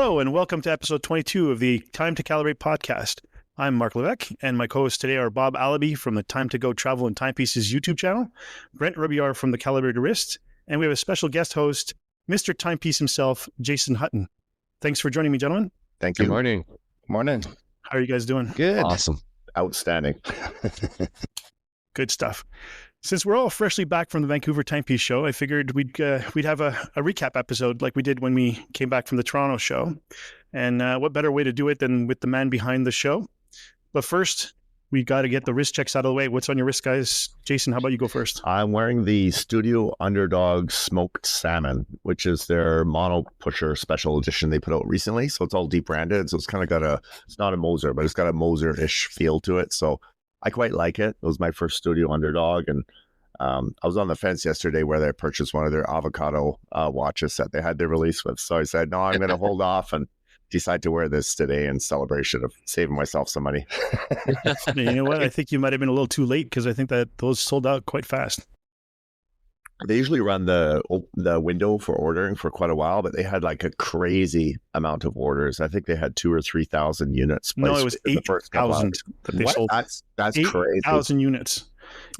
Hello, and welcome to episode 22 of the Time to Calibrate podcast. I'm Mark Levesque, and my co-hosts today are Bob Allaby from the Time to Go Travel and Timepieces YouTube channel, Brent Robillard from the Calibrated Wristies, and we have a special guest host, Mr. Timepiece himself, Jason Hutton. Thanks for joining me, gentlemen. Thank you. Good morning. Morning. How are you guys doing? Good. Awesome. Outstanding. Good stuff. Since we're all freshly back from the Vancouver Timepiece Show, I figured we'd have a recap episode like we did when we came back from the Toronto show. And what better way to do it than with the man behind the show? But first, we got to get the wrist checks out of the way. What's on your wrist, guys? Jason, how about you go first? I'm wearing the Studio Underdog Smoked Salmon, which is their mono pusher special edition they put out recently. So it's all deep branded. So it's kind of got it's not a Moser, but it's got a Moser-ish feel to it. So I quite like it. It was my first Studio Underdog. And I was on the fence yesterday where they purchased one of their avocado watches that they had their release with. So I said, no, I'm going to hold off and decide to wear this today in celebration of saving myself some money. You know what? I think you might have been a little too late because I think that those sold out quite fast. They usually run the window for ordering for quite a while, but they had like a crazy amount of orders. I think they had 2,000 or 3,000 units. No, it was 8,000 that they sold. That's crazy. 8,000 units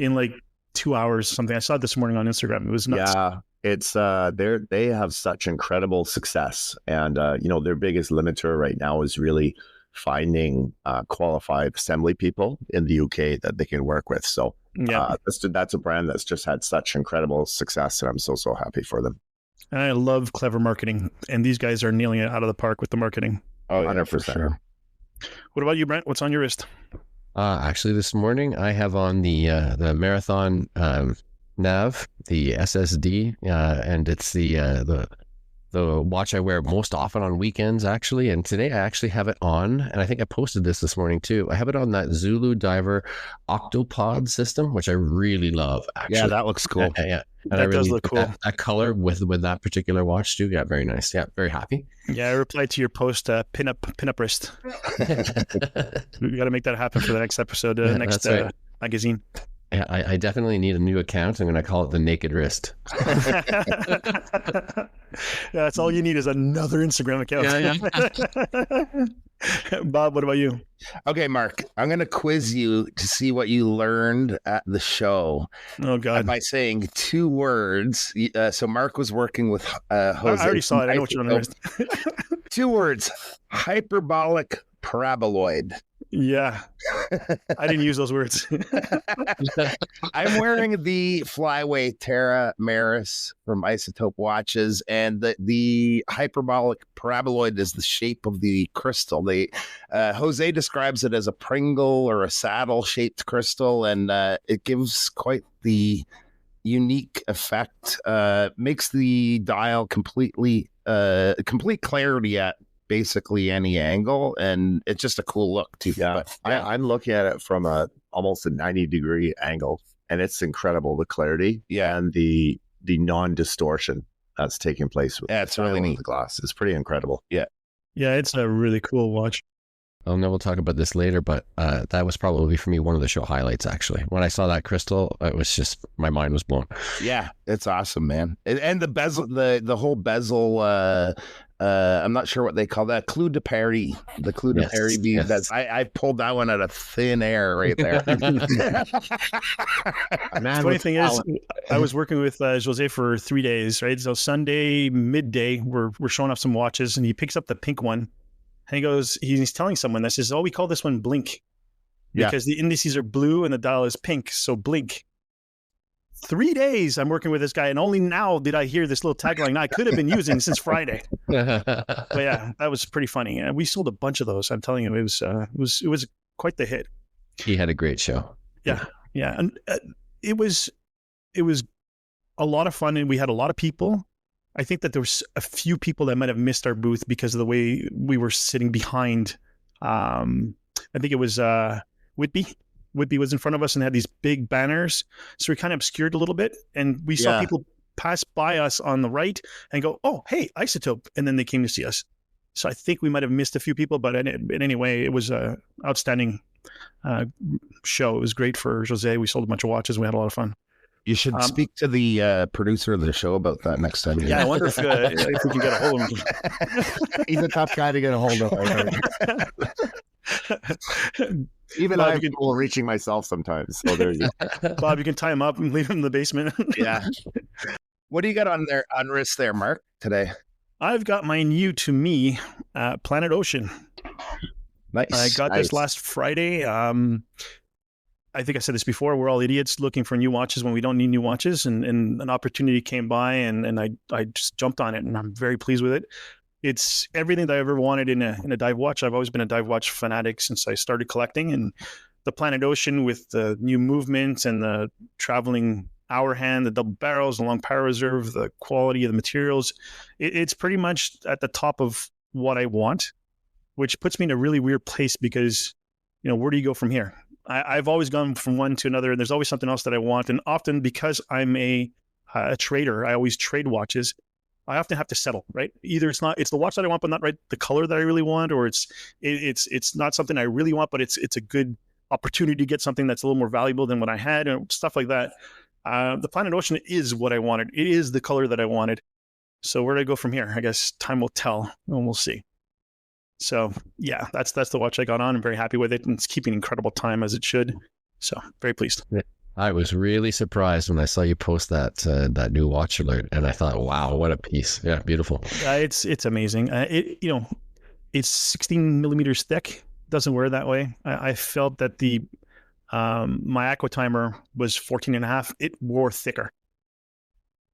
in like 2 hours, something. I saw it this morning on Instagram. It was nuts. Yeah, it's they have such incredible success, and their biggest limiter right now is really finding qualified assembly people in the UK that they can work with. So yeah, that's a brand that's just had such incredible success, and I'm so happy for them. And I love clever marketing, and these guys are nailing it out of the park with the marketing. Oh, 100%. Sure. What about you, Brent? What's on your wrist? Actually, this morning I have on the Marathon nav, the SSD, and it's the watch I wear most often on weekends, actually. And today I actually have it on, and I think I posted this morning too. I have it on that Zulu Diver Octopod system, which I really love. Actually. Yeah, that looks cool. Yeah. And that does look cool. That color with that particular watch too. Yeah, very nice. Yeah, very happy. Yeah, I replied to your post, pin-up wrist. We got to make that happen for the next episode, next right. Magazine. Yeah, I definitely need a new account. I'm going to call it the Naked Wrist. Yeah, that's all you need is another Instagram account. Yeah. Bob, what about you? Okay, Mark, I'm going to quiz you to see what you learned at the show. Oh, God. By saying 2 words. So Mark was working with Jose. I already saw it. I know what you're on the wrist. 2 words. Hyperbolic paraboloid. Yeah. I didn't use those words. I'm wearing the Flyway Terra Maris from Isotope Watches, and the hyperbolic paraboloid is the shape of the crystal. Jose describes it as a Pringle or a saddle-shaped crystal, and it gives quite the unique effect. Makes the dial complete clarity at basically any angle, and it's just a cool look too. Yeah, I'm looking at it from almost a 90-degree angle, and it's incredible, the clarity and the non-distortion that's taking place with it's really neat. The glass. It's pretty incredible. Yeah, it's a really cool watch. Oh no, we'll talk about this later, but that was probably for me one of the show highlights. Actually, when I saw that crystal, it was just, my mind was blown. Yeah, it's awesome, man. And the bezel, the whole bezel. I'm not sure what they call that. Clou de Paris. The Clou de Paris bead. Yes. I pulled that one out of thin air right there. Funny thing is, I was working with Jose for 3 days, right? So Sunday midday, we're showing off some watches, and he picks up the pink one, and he goes, he's telling someone that says, "Oh, we call this one Blink because the indices are blue and the dial is pink, so Blink." 3 days I'm working with this guy, and only now did I hear this little tagline I could have been using since Friday. But yeah, that was pretty funny. And we sold a bunch of those. I'm telling you, it was quite the hit. He had a great show. Yeah, and it was a lot of fun, and we had a lot of people. I think that there was a few people that might have missed our booth because of the way we were sitting behind. I think it was Whitby. Whitby was in front of us and had these big banners. So we kind of obscured a little bit, and we saw people pass by us on the right and go, "Oh, hey, Isotope." And then they came to see us. So I think we might have missed a few people, but anyway, it was an outstanding show. It was great for Jose. We sold a bunch of watches. We had a lot of fun. You should speak to the producer of the show about that next time. Yeah, I wonder if we can get a hold of him. He's a tough guy to get a hold of. Even Bob, I have trouble reaching myself sometimes. So there you go. Bob, you can tie him up and leave him in the basement. Yeah. What do you got on wrist there, Mark, today? I've got my new to me Planet Ocean. Nice. I got this last Friday. I think I said this before. We're all idiots looking for new watches when we don't need new watches, and an opportunity came by, and I just jumped on it, and I'm very pleased with it. It's everything that I ever wanted in a dive watch. I've always been a dive watch fanatic since I started collecting, and the Planet Ocean with the new movements and the traveling hour hand, the double barrels, the long power reserve, the quality of the materials, it's pretty much at the top of what I want, which puts me in a really weird place because, where do you go from here? I've always gone from one to another, and there's always something else that I want. And often because I'm a trader, I always trade watches. I often have to settle, right? Either it's the watch that I want, but not right the color that I really want, or it's not something I really want, but it's a good opportunity to get something that's a little more valuable than what I had, and stuff like that. The Planet Ocean is what I wanted. It is the color that I wanted. So where do I go from here? I guess time will tell, and we'll see. So yeah, that's the watch I got on. I'm very happy with it, and it's keeping incredible time as it should. So very pleased. I was really surprised when I saw you post that new watch alert, and I thought, wow, what a piece! Yeah, beautiful. It's amazing. It's 16 millimeters thick. Doesn't wear that way. I felt that my Aqua Timer was 14 and a half. It wore thicker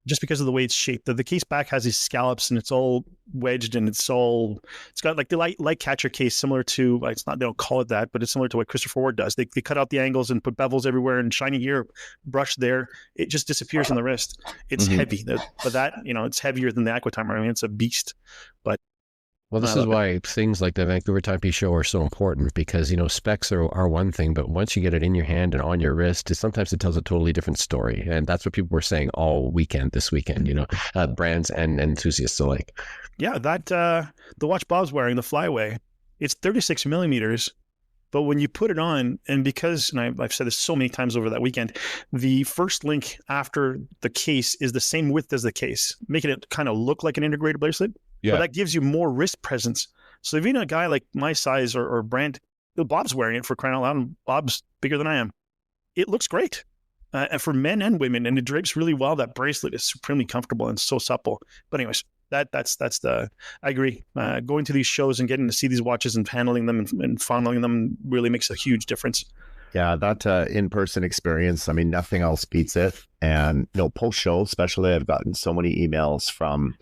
just because of the way it's shaped. The case back has these scallops, and it's all wedged, and it's got like the light catcher case, similar to, it's not, they don't call it that, but it's similar to what Christopher Ward does. They cut out the angles and put bevels everywhere, and shiny here, brush there. It just disappears on the wrist. It's heavy, but that, it's heavier than the Aqua Timer. I mean, it's a beast, but well, this is why things like the Vancouver Timepiece Show are so important, because, specs are one thing, but once you get it in your hand and on your wrist, sometimes it tells a totally different story. And that's what people were saying all weekend, this weekend, brands and enthusiasts alike. Yeah, the watch Bob's wearing, the Flyway, it's 36 millimeters, but when you put it on, and because, and I've said this so many times over that weekend, the first link after the case is the same width as the case, making it kind of look like an integrated bracelet. Yeah. But that gives you more wrist presence. So if you're a guy like my size or Brent, Bob's wearing it, for crying out loud, and Bob's bigger than I am. It looks great. And for men and women, and it drapes really well. That bracelet is supremely comfortable and so supple. But anyways, that's I agree. Going to these shows and getting to see these watches and handling them and fondling them really makes a huge difference. Yeah, that in-person experience, I mean, nothing else beats it. And, post-show, especially, I've gotten so many emails from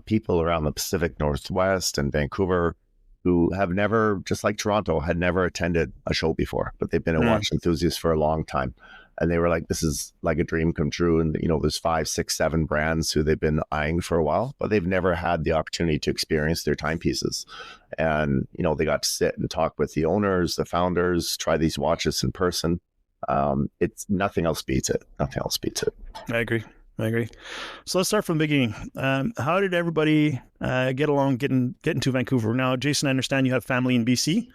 people around the Pacific Northwest and Vancouver who have never, just like Toronto, had never attended a show before, but they've been a watch enthusiast for a long time. And they were like, this is like a dream come true. And, there's 5, 6, 7 brands who they've been eyeing for a while, but they've never had the opportunity to experience their timepieces. And, they got to sit and talk with the owners, the founders, try these watches in person. It's nothing else beats it. Nothing else beats it. I agree. So let's start from the beginning. How did everybody get along getting to Vancouver? Now, Jason, I understand you have family in BC,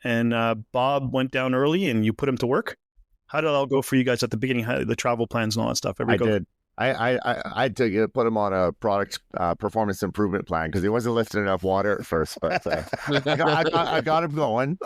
and Bob went down early and you put him to work. How did it all go for you guys at the beginning? The travel plans and all that stuff? Did. I did put him on a product performance improvement plan because he wasn't lifting enough water at first, but I got him going.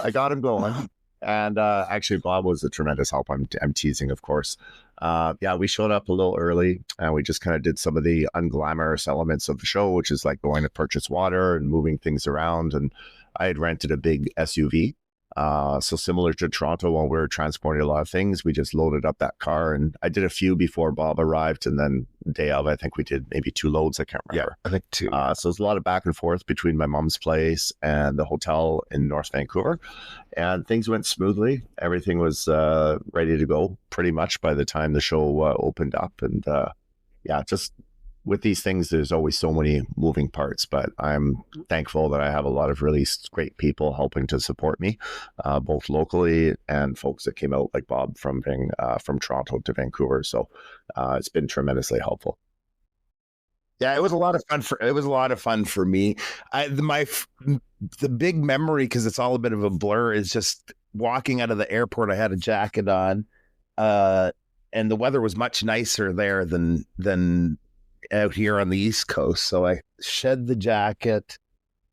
And actually, Bob was a tremendous help. I'm teasing, of course. We showed up a little early, and we just kind of did some of the unglamorous elements of the show, which is like going to purchase water and moving things around. And I had rented a big SUV. So similar to Toronto, when we were transporting a lot of things, we just loaded up that car, and I did a few before Bob arrived, and then the day of, I think we did maybe 2 loads. I can't remember. Yeah, I think 2. So it's a lot of back and forth between my mom's place and the hotel in North Vancouver, and things went smoothly. Everything was ready to go pretty much by the time the show opened up, and just with these things, there's always so many moving parts, but I'm thankful that I have a lot of really great people helping to support me, both locally and folks that came out like Bob from Toronto to Vancouver. So it's been tremendously helpful. Yeah, it was a lot of fun for me. The big memory, because it's all a bit of a blur, is just walking out of the airport. I had a jacket on. and the weather was much nicer there than out here on the East Coast. So I shed the jacket,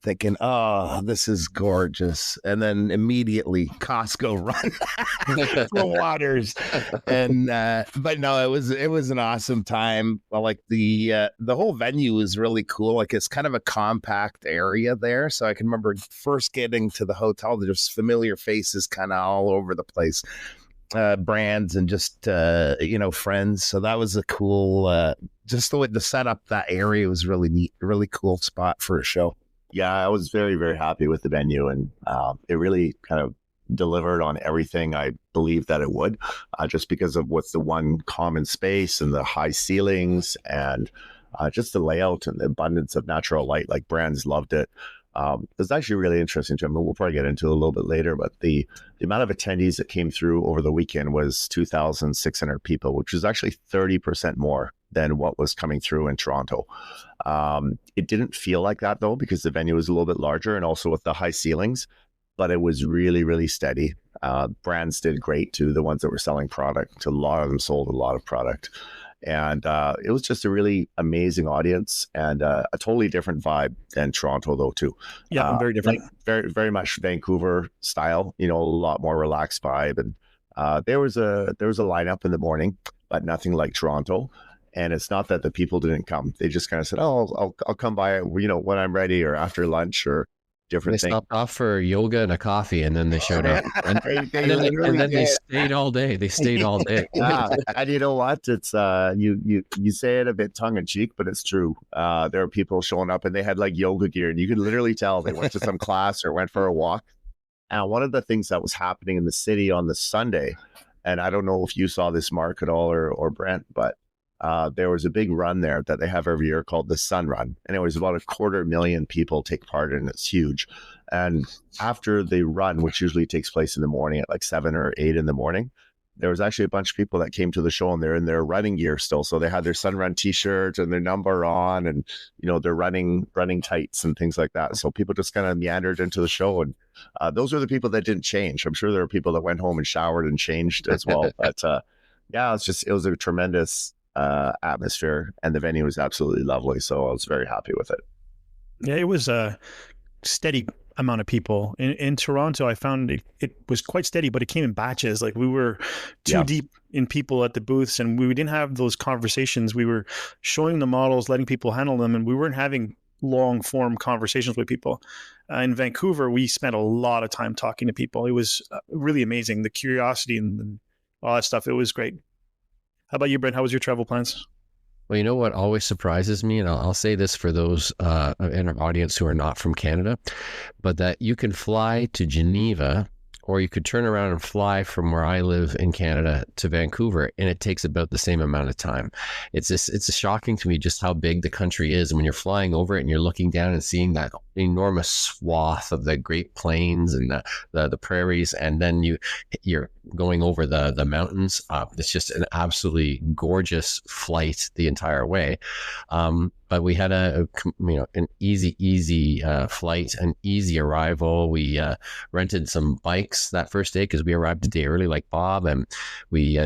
thinking, "Oh, this is gorgeous," and then immediately Costco run for waters. And but no, it was an awesome time. Well, like the whole venue is really cool. Like it's kind of a compact area there. So I can remember first getting to the hotel, there's familiar faces kind of all over the place, brands and just friends. So that was a cool. Just the way to set up that area was really neat, really cool spot for a show. Yeah, I was very, very happy with the venue, and it really kind of delivered on everything I believed that it would, just because of what's the one common space and the high ceilings and just the layout and the abundance of natural light. Like, brands loved it. It's actually really interesting, Jim. We'll probably get into it a little bit later, but the amount of attendees that came through over the weekend was 2,600 people, which is actually 30% more than what was coming through in Toronto. It didn't feel like that, though, because the venue was a little bit larger and also with the high ceilings, but it was really, really steady. Brands did great too, the ones that were selling product. A lot of them sold a lot of product. And it was just a really amazing audience and a totally different vibe than Toronto, though, too. Yeah, very different. Very, very much Vancouver style, a lot more relaxed vibe. And there was a lineup in the morning, but nothing like Toronto. And it's not that the people didn't come. They just kind of said, "Oh, I'll come by, when I'm ready or after lunch or different things." They stopped off for yoga and a coffee, and then they showed up. And then they stayed all day. They stayed all day. Yeah. And you know what? It's you say it a bit tongue in cheek, but it's true. There are people showing up and they had like yoga gear, and you could literally tell they went to some class or went for a walk. And one of the things that was happening in the city on the Sunday, and I don't know if you saw this, Mark, at all, or Brent, but there was a big run there that they have every year called the Sun Run. And it was about 250,000 people take part in it. It's huge. And after the run, which usually takes place in the morning at like 7 or 8 in the morning, there was actually a bunch of people that came to the show and they're in their running gear still. So they had their Sun Run t-shirts and their number on and, their running tights and things like that. So people just kind of meandered into the show. And those are the people that didn't change. I'm sure there are people that went home and showered and changed as well. But yeah, it was a tremendous atmosphere, and the venue was absolutely lovely. So I was very happy with it. Yeah, it was a steady amount of people. In Toronto, I found it was quite steady, but it came in batches. Like, we were too deep in people at the booths, and we didn't have those conversations. We were showing the models, letting people handle them, and we weren't having long form conversations with people. In Vancouver, we spent a lot of time talking to people. It was really amazing, the curiosity and all that stuff. It was great. How about you, Brent? How was your travel plans? Well, you know what always surprises me, and I'll say this for those in our audience who are not from Canada, but that you can fly to Geneva, or you could turn around and fly from where I live in Canada to Vancouver, and it takes about the same amount of time. It's shocking to me just how big the country is. And when you're flying over it and you're looking down and seeing that enormous swath of the Great Plains and the prairies, and then you're going over the mountains, it's just an absolutely gorgeous flight the entire way. But we had an easy flight, an easy arrival. We rented some bikes that first day because we arrived a day early, like Bob, and we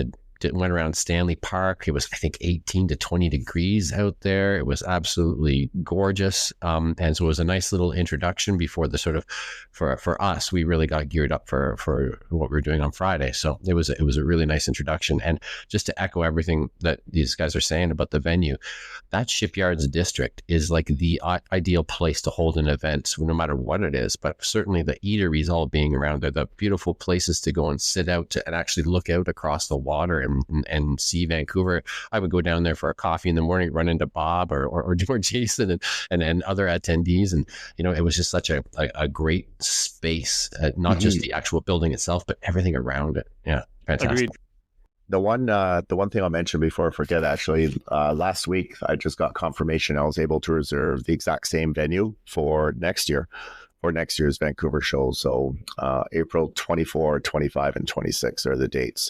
went around Stanley Park. It was, I think, 18 to 20 degrees out there. It was absolutely gorgeous. And so it was a nice little introduction before the sort of, for us, we really got geared up for what we were doing on Friday. So it was a really nice introduction. And just to echo everything that these guys are saying about the venue, that Shipyards district is like the ideal place to hold an event, no matter what it is. But certainly the eateries all being around there, the beautiful places to go and sit out and actually look out across the water and see Vancouver. I would go down there for a coffee in the morning, run into Bob or Jason and other attendees. And, it was just such a great space, not just the actual building itself, but everything around it. Yeah. Fantastic. Agreed. The one thing I'll mention before I forget, actually, last week, I just got confirmation I was able to reserve the exact same venue for next year. For next year's Vancouver show. So April 24, 25, and 26 are the dates.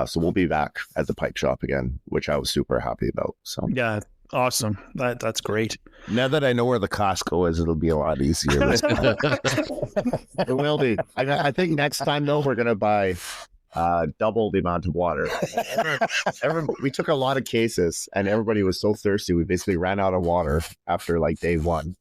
So we'll be back at the Pipe Shop again, which I was super happy about. So yeah, awesome. That's great. Now that I know where the Costco is, it'll be a lot easier. It will be. I think next time, though, we're going to buy double the amount of water. We took a lot of cases, and everybody was so thirsty. We basically ran out of water after like day one.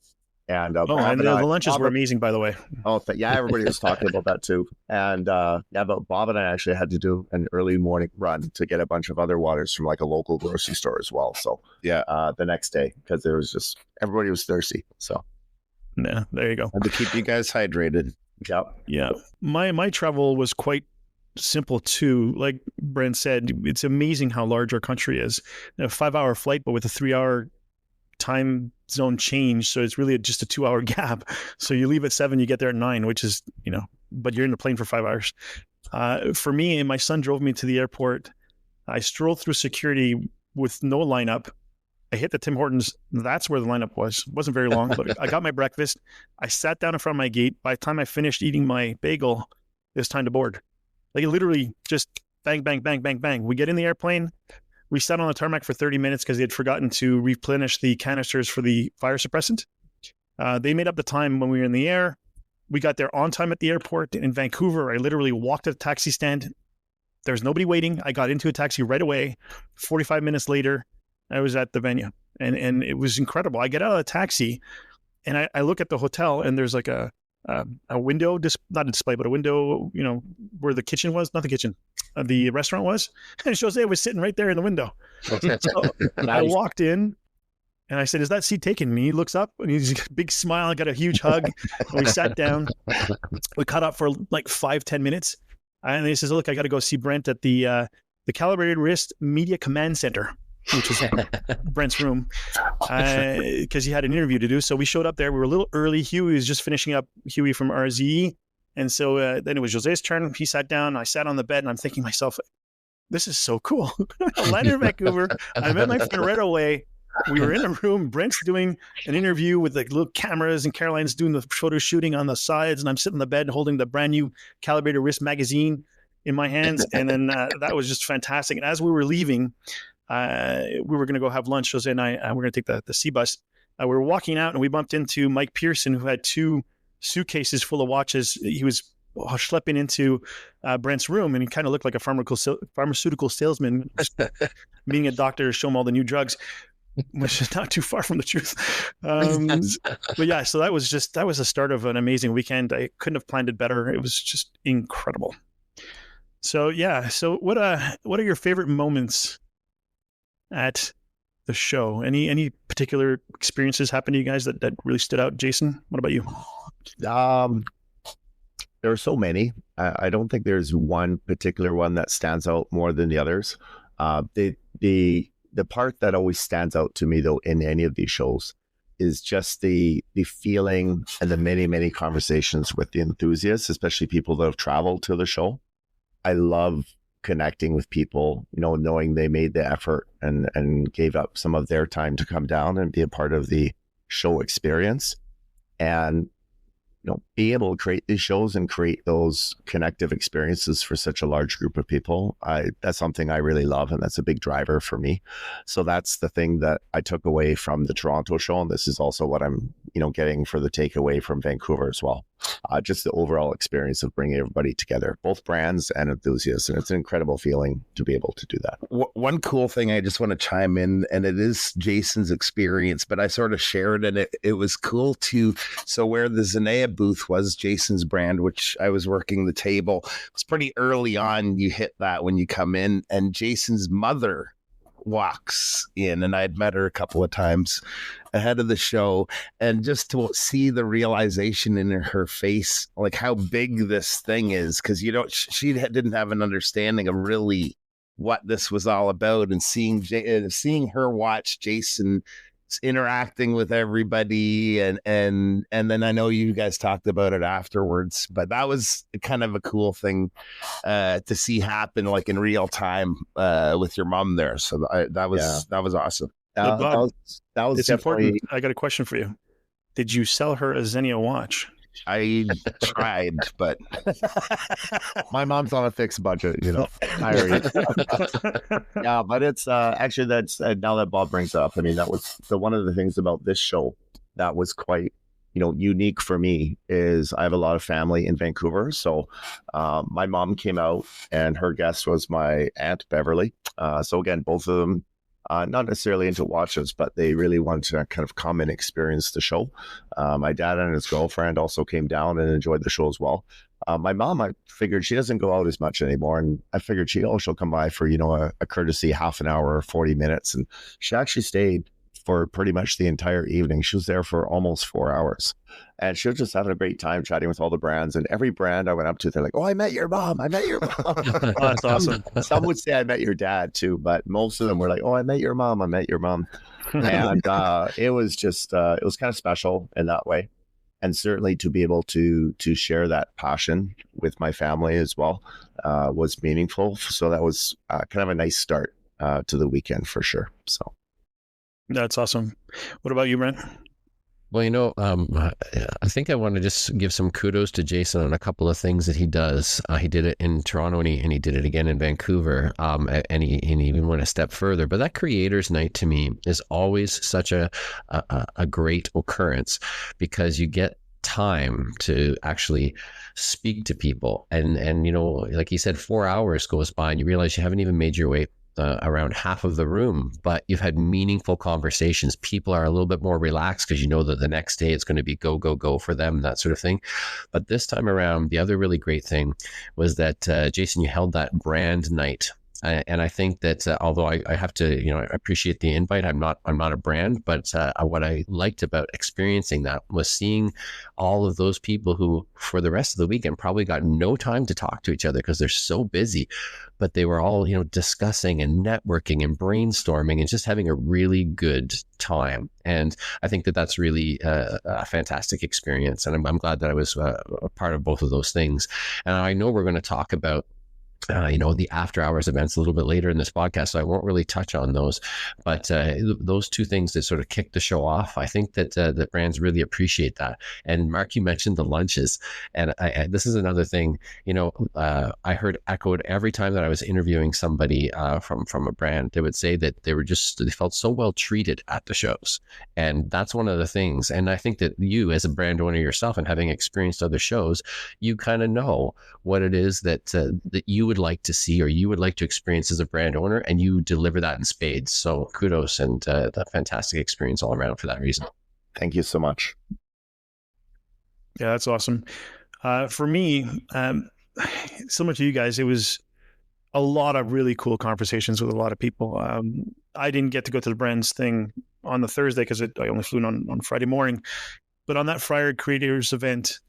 And and the lunches were amazing, by the way. Everybody was talking about that too. And but Bob and I actually had to do an early morning run to get a bunch of other waters from like a local grocery store as well. So the next day, because there was just everybody was thirsty. So yeah, there you go. And to keep you guys hydrated. Yeah. My travel was quite simple too. Like Brent said, it's amazing how large our country is. A 5-hour flight, but with a 3-hour time zone change, so it's really just a 2-hour gap. So you leave at 7, you get there at 9, which is, but you're in the plane for 5 hours. For me, my son drove me to the airport. I strolled through security with no lineup. I hit the Tim Hortons. That's where the lineup was. It wasn't very long, but I got my breakfast. I sat down in front of my gate. By the time I finished eating my bagel, it was time to board. Like literally just bang, bang, bang, bang, bang. We get in the airplane. We sat on the tarmac for 30 minutes because they had forgotten to replenish the canisters for the fire suppressant. They made up the time when we were in the air. We got there on time at the airport in Vancouver. I literally walked to the taxi stand. There was nobody waiting. I got into a taxi right away. 45 minutes later, I was at the venue. And it was incredible. I get out of the taxi and I look at the hotel, and there's like a window, not a display, but a window, where the kitchen was, not the kitchen, the restaurant was. And Jose was sitting right there in the window. So I walked in and I said, "Is that seat taken?" And he looks up and he's a big smile. I got a huge hug. And we sat down. We caught up for like 5-10 minutes. And he says, "Look, I got to go see Brent at the Calibrated Wrist Media Command Center," which was Brent's room, because he had an interview to do. So we showed up there. We were a little early. Huey was just finishing up, Huey from RZE. And so then it was Jose's turn. He sat down. I sat on the bed, and I'm thinking to myself, this is so cool. I landed in Vancouver. I met my friend right away. We were in a room. Brent's doing an interview with like little cameras, and Caroline's doing the photo shooting on the sides. And I'm sitting on the bed holding the brand new Calibrated Wrist magazine in my hands. And then that was just fantastic. And as we were leaving, we were going to go have lunch. Jose and I were going to take the C bus. We were walking out, and we bumped into Mike Pearson, who had 2 suitcases full of watches. He was schlepping into Brent's room, and he kind of looked like a pharmaceutical salesman, meeting a doctor to show him all the new drugs, which is not too far from the truth. But yeah, so that was the start of an amazing weekend. I couldn't have planned it better. It was just incredible. So yeah, so what are your favorite moments at the show? Any particular experiences happen to you guys that really stood out? Jason, what about you? There are so many. I don't think there's one particular one that stands out more than the others. The part that always stands out to me, though, in any of these shows is just the feeling and the many conversations with the enthusiasts, especially people that have traveled to the show. I love connecting with people, knowing they made the effort and gave up some of their time to come down and be a part of the show experience. And be able to create these shows and create those connective experiences for such a large group of people. That's something I really love, and that's a big driver for me. So that's the thing that I took away from the Toronto show, and this is also what I'm, getting for the takeaway from Vancouver as well. Just the overall experience of bringing everybody together, both brands and enthusiasts, and it's an incredible feeling to be able to do that. One cool thing I just want to chime in, and it is Jason's experience, but I sort of shared, and it was cool so where the Zenea booth was, Jason's brand, which I was working the table, it's pretty early on. You hit that when you come in, and Jason's mother walks in, and I'd met her a couple of times ahead of the show, and just to see the realization in her face, like how big this thing is, because she didn't have an understanding of really what this was all about, and seeing her watch Jason interacting with everybody, and then I know you guys talked about it afterwards, but that was kind of a cool thing to see happen like in real time with your mom there. So that was awesome. Bob, that was it's important. I got a question for you. Did you sell her a Zenea watch? I tried, but my mom's on a fixed budget, Yeah, but it's actually, that's now that Bob brings it up, I mean, that was one of the things about this show that was quite unique for me is I have a lot of family in Vancouver. So my mom came out and her guest was my Aunt Beverly. So again, both of them, not necessarily into watches, but they really wanted to kind of come and experience the show. My dad and his girlfriend also came down and enjoyed the show as well. My mom, I figured she doesn't go out as much anymore. And I figured she'll come by for, a courtesy half an hour or 40 minutes. And she actually stayed for pretty much the entire evening. She was there for almost 4 hours. And she was just having a great time chatting with all the brands. And every brand I went up to, they're like, "Oh, I met your mom. I met your mom." Oh, that's awesome. Some would say I met your dad too, but most of them were like, "Oh, I met your mom. I met your mom." And it was just, it was kind of special in that way. And certainly to be able to share that passion with my family as well was meaningful. So that was kind of a nice start to the weekend for sure. So. That's awesome. What about you, Brent? Well, I think I want to just give some kudos to Jason on a couple of things that he does. He did it in Toronto and he did it again in Vancouver. And he even went a step further. But that creators night to me is always such a great occurrence because you get time to actually speak to people. And like he said, 4 hours goes by and you realize you haven't even made your way around half of the room, but you've had meaningful conversations. People are a little bit more relaxed because you know that the next day it's going to be go, go, go for them, that sort of thing. But this time around, the other really great thing was that, Jason, you held that brand night. And I think that although I have to, I appreciate the invite, I'm not a brand, but what I liked about experiencing that was seeing all of those people who for the rest of the weekend probably got no time to talk to each other because they're so busy, but they were all, discussing and networking and brainstorming and just having a really good time. And I think that that's really a fantastic experience. And I'm glad that I was a part of both of those things. And I know we're going to talk about the after hours events a little bit later in this podcast, so I won't really touch on those. But those two things that sort of kick the show off, I think that the brands really appreciate that. And Mark, you mentioned the lunches, and this is another thing. I heard echoed every time that I was interviewing somebody from a brand. They would say that they felt so well treated at the shows, and that's one of the things. And I think that you, as a brand owner yourself, and having experienced other shows, you kind of know what it is that you would like to see or you would like to experience as a brand owner, and you deliver that in spades. So kudos and the fantastic experience all around for that reason. Thank you so much. Yeah, that's awesome. For me, similar to you guys, it was a lot of really cool conversations with a lot of people. I didn't get to go to the brands thing on the Thursday because I only flew in on Friday morning. But on that Friday Creators event,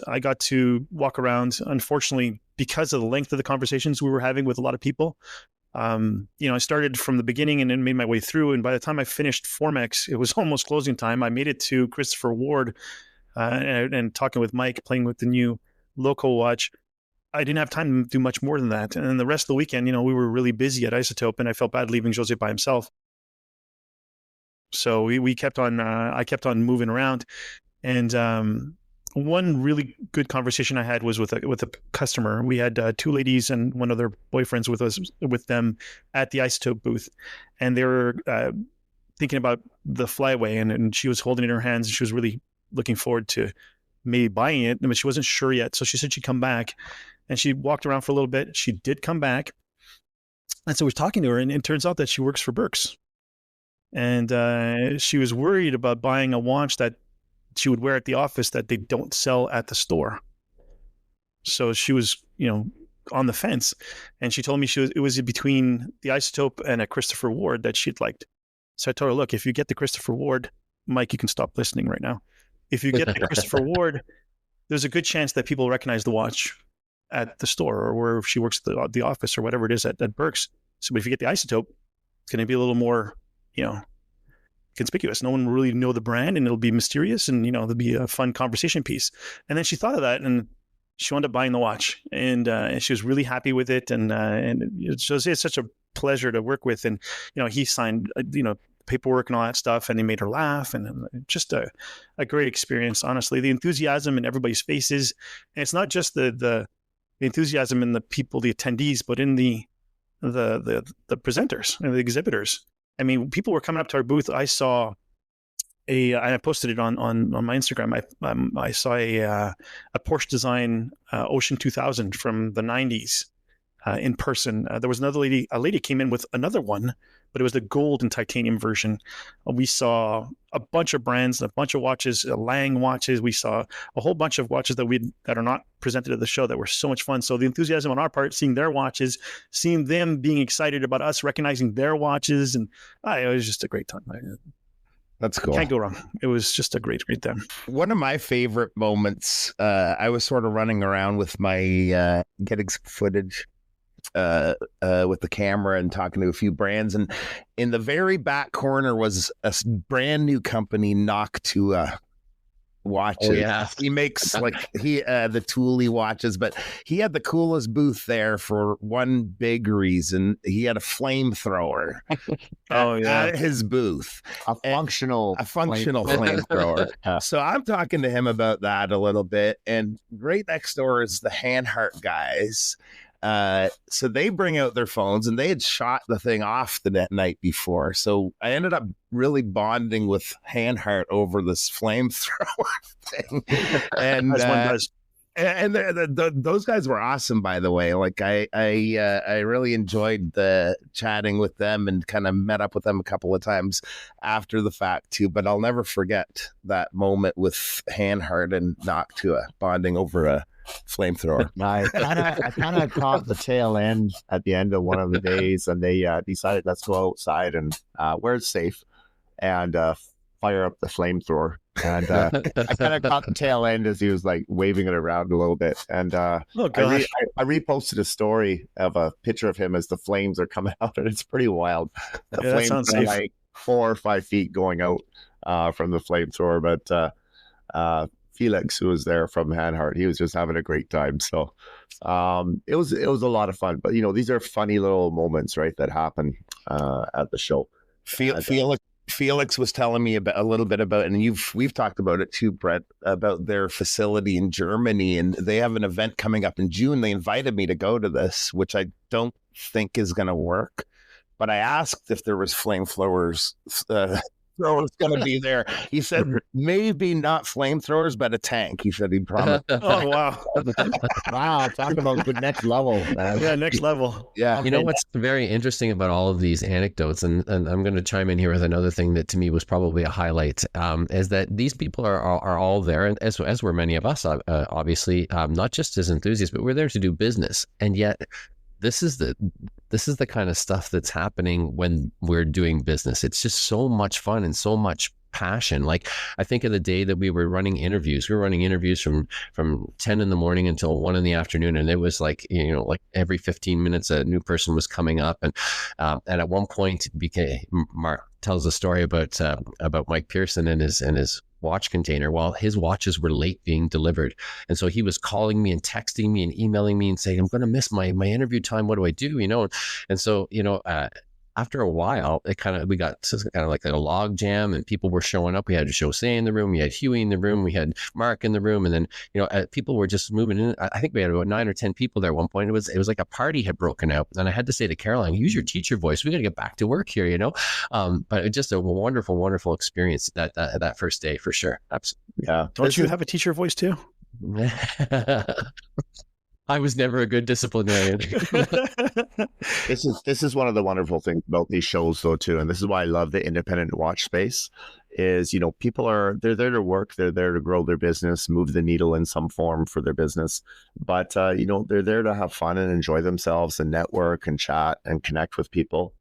I got to walk around. Unfortunately, because of the length of the conversations we were having with a lot of people, I started from the beginning and then made my way through. And by the time I finished Formex, it was almost closing time. I made it to Christopher Ward and talking with Mike, playing with the new Loco watch. I didn't have time to do much more than that. And then the rest of the weekend, we were really busy at Isotope, and I felt bad leaving Jose by himself. So we kept on. I kept on moving around, and one really good conversation I had was with a customer. We had two ladies and one of their boyfriends with them at the Isotope booth, and they were thinking about the Flyway, and she was holding it in her hands, and she was really looking forward to maybe buying it, but she wasn't sure yet. So she said she'd come back, and she walked around for a little bit. She did come back, and so we're talking to her, and it turns out that she works for Birks. And she was worried about buying a watch that she would wear at the office that they don't sell at the store. So she was, on the fence. And she told me it was between the Isotope and a Christopher Ward that she'd liked. So I told her, look, if you get the Christopher Ward, Mike, you can stop listening right now. If you get the Christopher Ward, there's a good chance that people recognize the watch at the store or where she works at the office or whatever it is at Birks. So if you get the Isotope, it's going to be a little more conspicuous. No one will really know the brand, and it'll be mysterious, and there'll be a fun conversation piece. And then she thought of that, and she wound up buying the watch, and she was really happy with it. And it's such a pleasure to work with. And he signed paperwork and all that stuff, and he made her laugh, and just a great experience. Honestly, the enthusiasm in everybody's faces, and it's not just the enthusiasm in the people, the attendees, but in the presenters and the exhibitors. I mean, people were coming up to our booth. I saw I posted it on my Instagram. I saw a Porsche design Ocean 2000 from the 90s in person. There was another lady. A lady came in with another one, but it was the gold and titanium version. We saw a bunch of brands, a bunch of watches, Lang watches. We saw a whole bunch of watches that are not presented at the show that were so much fun. So the enthusiasm on our part, seeing their watches, seeing them being excited about us, recognizing their watches, and it was just a great time. That's cool. Can't go wrong. It was just a great time. One of my favorite moments, I was sort of running around with my getting some footage with the camera and talking to a few brands, and in the very back corner was a brand new company, Noctua watches. Oh, yeah. He makes the Thule watches, but he had the coolest booth there for one big reason. He had a flamethrower at his booth. A functional flamethrower. So I'm talking to him about that a little bit, and right next door is the Handhart guys. So they bring out their phones, and they had shot the thing off the night before. So I ended up really bonding with Handhart over this flamethrower thing. And As one does. And those guys were awesome, by the way. Like I really enjoyed the chatting with them, and kind of met up with them a couple of times after the fact too. But I'll never forget that moment with Handhart and Noctua bonding over a flamethrower. I kind of caught the tail end at the end of one of the days, and they decided, let's go outside and where it's safe and fire up the flamethrower. And I kind of caught the tail end as he was like waving it around a little bit. And I reposted a story of a picture of him as the flames are coming out, and it's pretty wild. The flames are like 4 or 5 feet going out from the flamethrower. But Felix, who was there from Handhart, he was just having a great time. So it was a lot of fun. But these are funny little moments, right, that happen at the show. Felix was telling me a little bit about, and we've talked about it too, Brett, about their facility in Germany, and they have an event coming up in June. They invited me to go to this, which I don't think is going to work. But I asked if there was flamethrowers going to be there. He said maybe not flamethrowers, but a tank. He said he'd promise. Oh wow! Wow, talking about the next level. Yeah, next level. Yeah. You know what's very interesting about all of these anecdotes, and I'm going to chime in here with another thing that to me was probably a highlight, is that these people are all there, and as were many of us, obviously, not just as enthusiasts, but we're there to do business, and yet this is the kind of stuff that's happening when we're doing business. It's just so much fun and so much passion. Like I think of the day that we were running interviews. We were running interviews from 10 in the morning until 1 in the afternoon, and it was like like every 15 minutes a new person was coming up, and at one point, Mark tells a story about Mike Pearson and his watch container while his watches were late being delivered, and so he was calling me and texting me and emailing me and saying, I'm going to miss my interview time, what do I do, and so after a while, we got kind of like a log jam, and people were showing up. We had Jose in the room, we had Huey in the room, we had Mark in the room, and then people were just moving in. I think we had about 9 or 10 people there at one point. It was like a party had broken out, and I had to say to Caroline, use your teacher voice. We got to get back to work here, But it's just a wonderful, wonderful experience that first day for sure. Absolutely. Yeah. Don't you have a teacher voice too? I was never a good disciplinarian. This is one of the wonderful things about these shows though too, and this is why I love the independent watch space. Is people they're there to work, they're there to grow their business, move the needle in some form for their business, but they're there to have fun and enjoy themselves and network and chat and connect with people.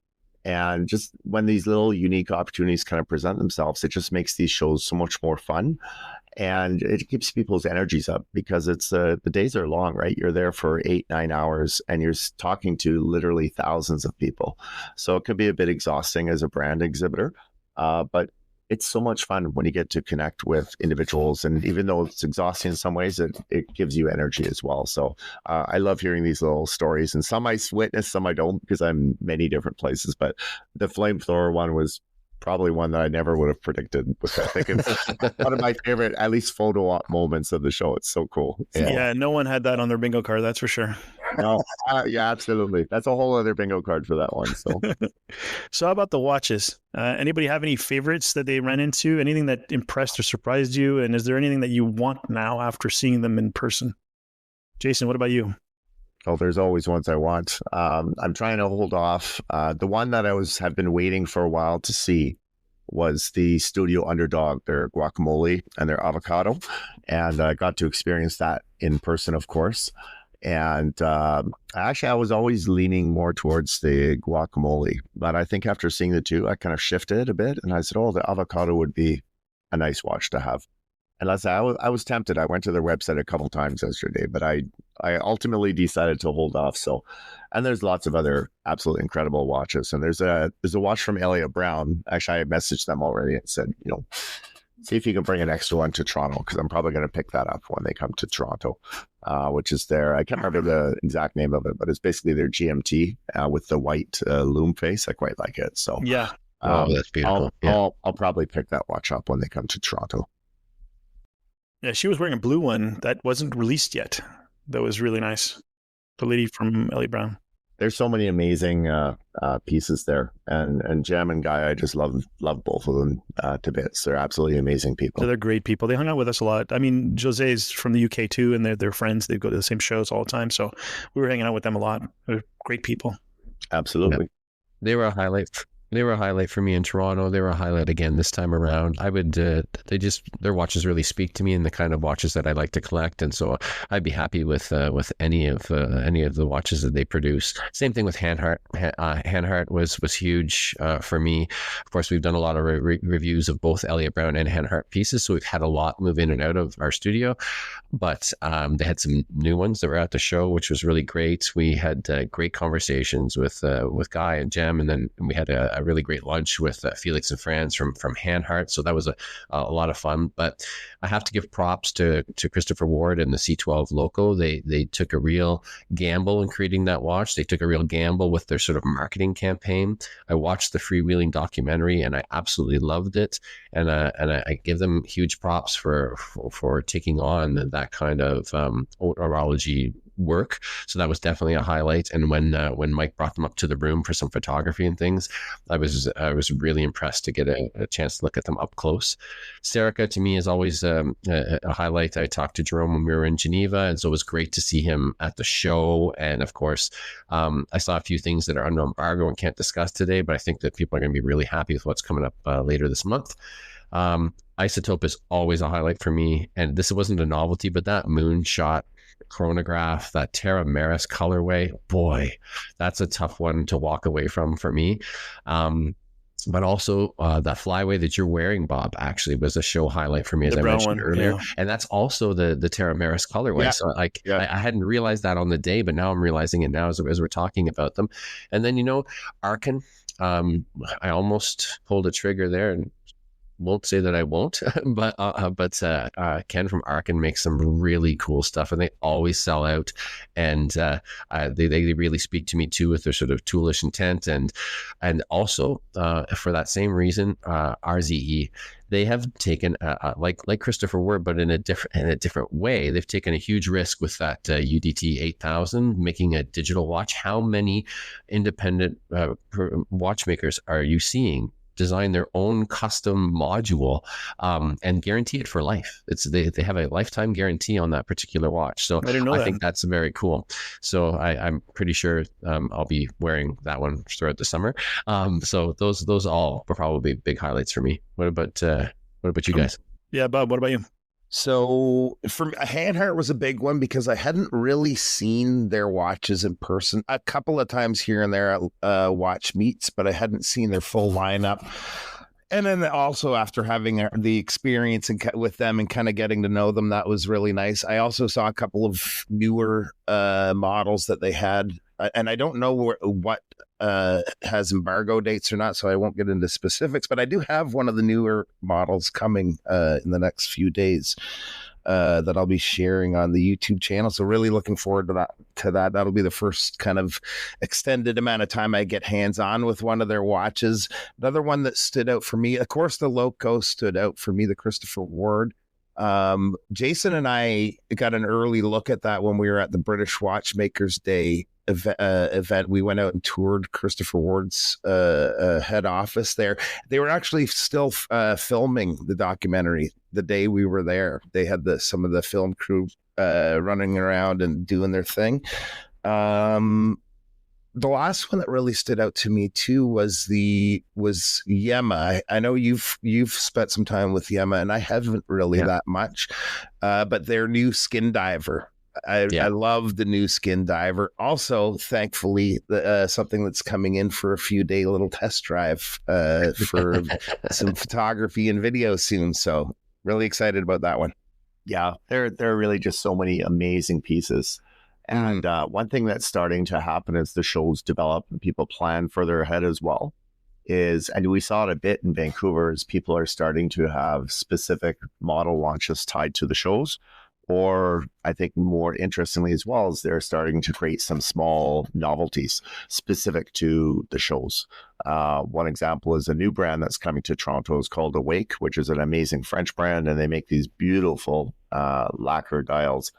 And just when these little unique opportunities kind of present themselves, it just makes these shows so much more fun. And it keeps people's energies up because it's the days are long, right? You're there for 8-9 hours and you're talking to literally thousands of people. So it could be a bit exhausting as a brand exhibitor, but it's so much fun when you get to connect with individuals. And even though it's exhausting in some ways, it gives you energy as well. So I love hearing these little stories, and some I witness, some I don't, because I'm many different places. But the flamethrower one was probably one that I never would have predicted. I think it's one of my favorite, at least photo op moments of the show. It's so cool. Yeah, no one had that on their bingo card, that's for sure. No, yeah, absolutely. That's a whole other bingo card for that one. So, So how about the watches? Anybody have any favorites that they ran into? Anything that impressed or surprised you? And is there anything that you want now after seeing them in person? Jason, what about you? oh, there's always ones I want. I'm trying to hold off. The one that have been waiting for a while to see was the Studio Underdog, their guacamole and their avocado. And I got to experience that in person, of course. And actually, I was always leaning more towards the guacamole. But I think after seeing the two, I kind of shifted a bit. And I said, oh, the avocado would be a nice watch to have. And let's say I was tempted. I went to their website a couple times yesterday, but I ultimately decided to hold off. So, and there's lots of other absolutely incredible watches. And there's a watch from Elliot Brown. Actually, I messaged them already and said, see if you can bring an extra one to Toronto, because I'm probably going to pick that up when they come to Toronto, which is I can't remember the exact name of it, but it's basically their GMT with the white loom face. I quite like it. So yeah, that's beautiful. I'll probably pick that watch up when they come to Toronto. Yeah, she was wearing a blue one that wasn't released yet. That was really nice. The lady from Ellie Brown. There's so many amazing pieces there, and Jem and Guy, I just love both of them to bits. They're absolutely amazing people. So they're great people. They hung out with us a lot. I mean, Jose's from the UK too, and they're friends. They go to the same shows all the time. So we were hanging out with them a lot. They're great people. Absolutely. Yeah. They were a highlight. They were a highlight for me in Toronto. They were a highlight again this time around. I would, their watches really speak to me and the kind of watches that I like to collect. And so I'd be happy with any of the watches that they produce. Same thing with Hanhart. Hanhart was huge for me. Of course, we've done a lot of reviews of both Elliot Brown and Hanhart pieces. So we've had a lot move in and out of our studio, but they had some new ones that were at the show, which was really great. We had great conversations with Guy and Jem, and then we had a really great lunch with Felix and Franz from Hanhart. So that was a lot of fun. But I have to give props to Christopher Ward and the C12 Loco. They took a real gamble in creating that watch. They took a real gamble with their sort of marketing campaign. I watched the Freewheeling documentary and I absolutely loved it. And I give them huge props for taking on that kind of horology work. So that was definitely a highlight. And when Mike brought them up to the room for some photography and things, I was really impressed to get a chance to look at them up close. Serica to me is always a highlight. I talked to Jerome when we were in Geneva, and so it was great to see him at the show. And of course, I saw a few things that are under embargo and can't discuss today, but I think that people are going to be really happy with what's coming up later this month. Isotope is always a highlight for me, and this wasn't a novelty, but that moonshot chronograph, that Terra Maris colorway, boy, that's a tough one to walk away from for me. But also that flyway that you're wearing, Bob, actually was a show highlight for me, as I mentioned earlier. Yeah. And that's also the Terra Maris colorway. Yeah. So I hadn't realized that on the day, but now I'm realizing it now as we're talking about them. And then, Arkin, I almost pulled a trigger there and won't say that I won't, but Ken from Arkin makes some really cool stuff, and they always sell out. And they really speak to me too with their sort of toolish intent, and also for that same reason, RZE. They have taken like Christopher Ward, but in a different way. They've taken a huge risk with that UDT 8000, making a digital watch. How many independent watchmakers are you seeing design their own custom module and guarantee it for life? They have a lifetime guarantee on that particular watch. So I think that's very cool. So I'm pretty sure I'll be wearing that one throughout the summer. So those all were probably big highlights for me. What about you guys? Yeah, Bob, what about you? So for me, Hanhart was a big one because I hadn't really seen their watches in person. A couple of times here and there at watch meets, but I hadn't seen their full lineup. And then also after having the experience with them and kind of getting to know them, that was really nice. I also saw a couple of newer models that they had, and I don't know what has embargo dates or not, so I won't get into specifics, but I do have one of the newer models coming in the next few days that I'll be sharing on the YouTube channel. So really looking forward to that. That'll be the first kind of extended amount of time I get hands-on with one of their watches. Another one that stood out for me, of course, the Loco stood out for me, the Christopher Ward. Jason and I got an early look at that when we were at the British Watchmakers Day event. We went out and toured Christopher Ward's head office there. They were actually still filming the documentary the day we were there. They had some of the film crew running around and doing their thing. The last one that really stood out to me too was Yema. I know you've spent some time with Yema, and I haven't really that much. But their new skin diver, I love the new skin diver. Also, thankfully, something that's coming in for a few-day little test drive for some photography and video soon. So really excited about that one. Yeah, there are really just so many amazing pieces. And one thing that's starting to happen as the shows develop and people plan further ahead as well is, and we saw it a bit in Vancouver, is people are starting to have specific model launches tied to the shows. Or I think more interestingly as well, is they're starting to create some small novelties specific to the shows. One example is a new brand that's coming to Toronto. It's called Awake, which is an amazing French brand, and they make these beautiful lacquer dials.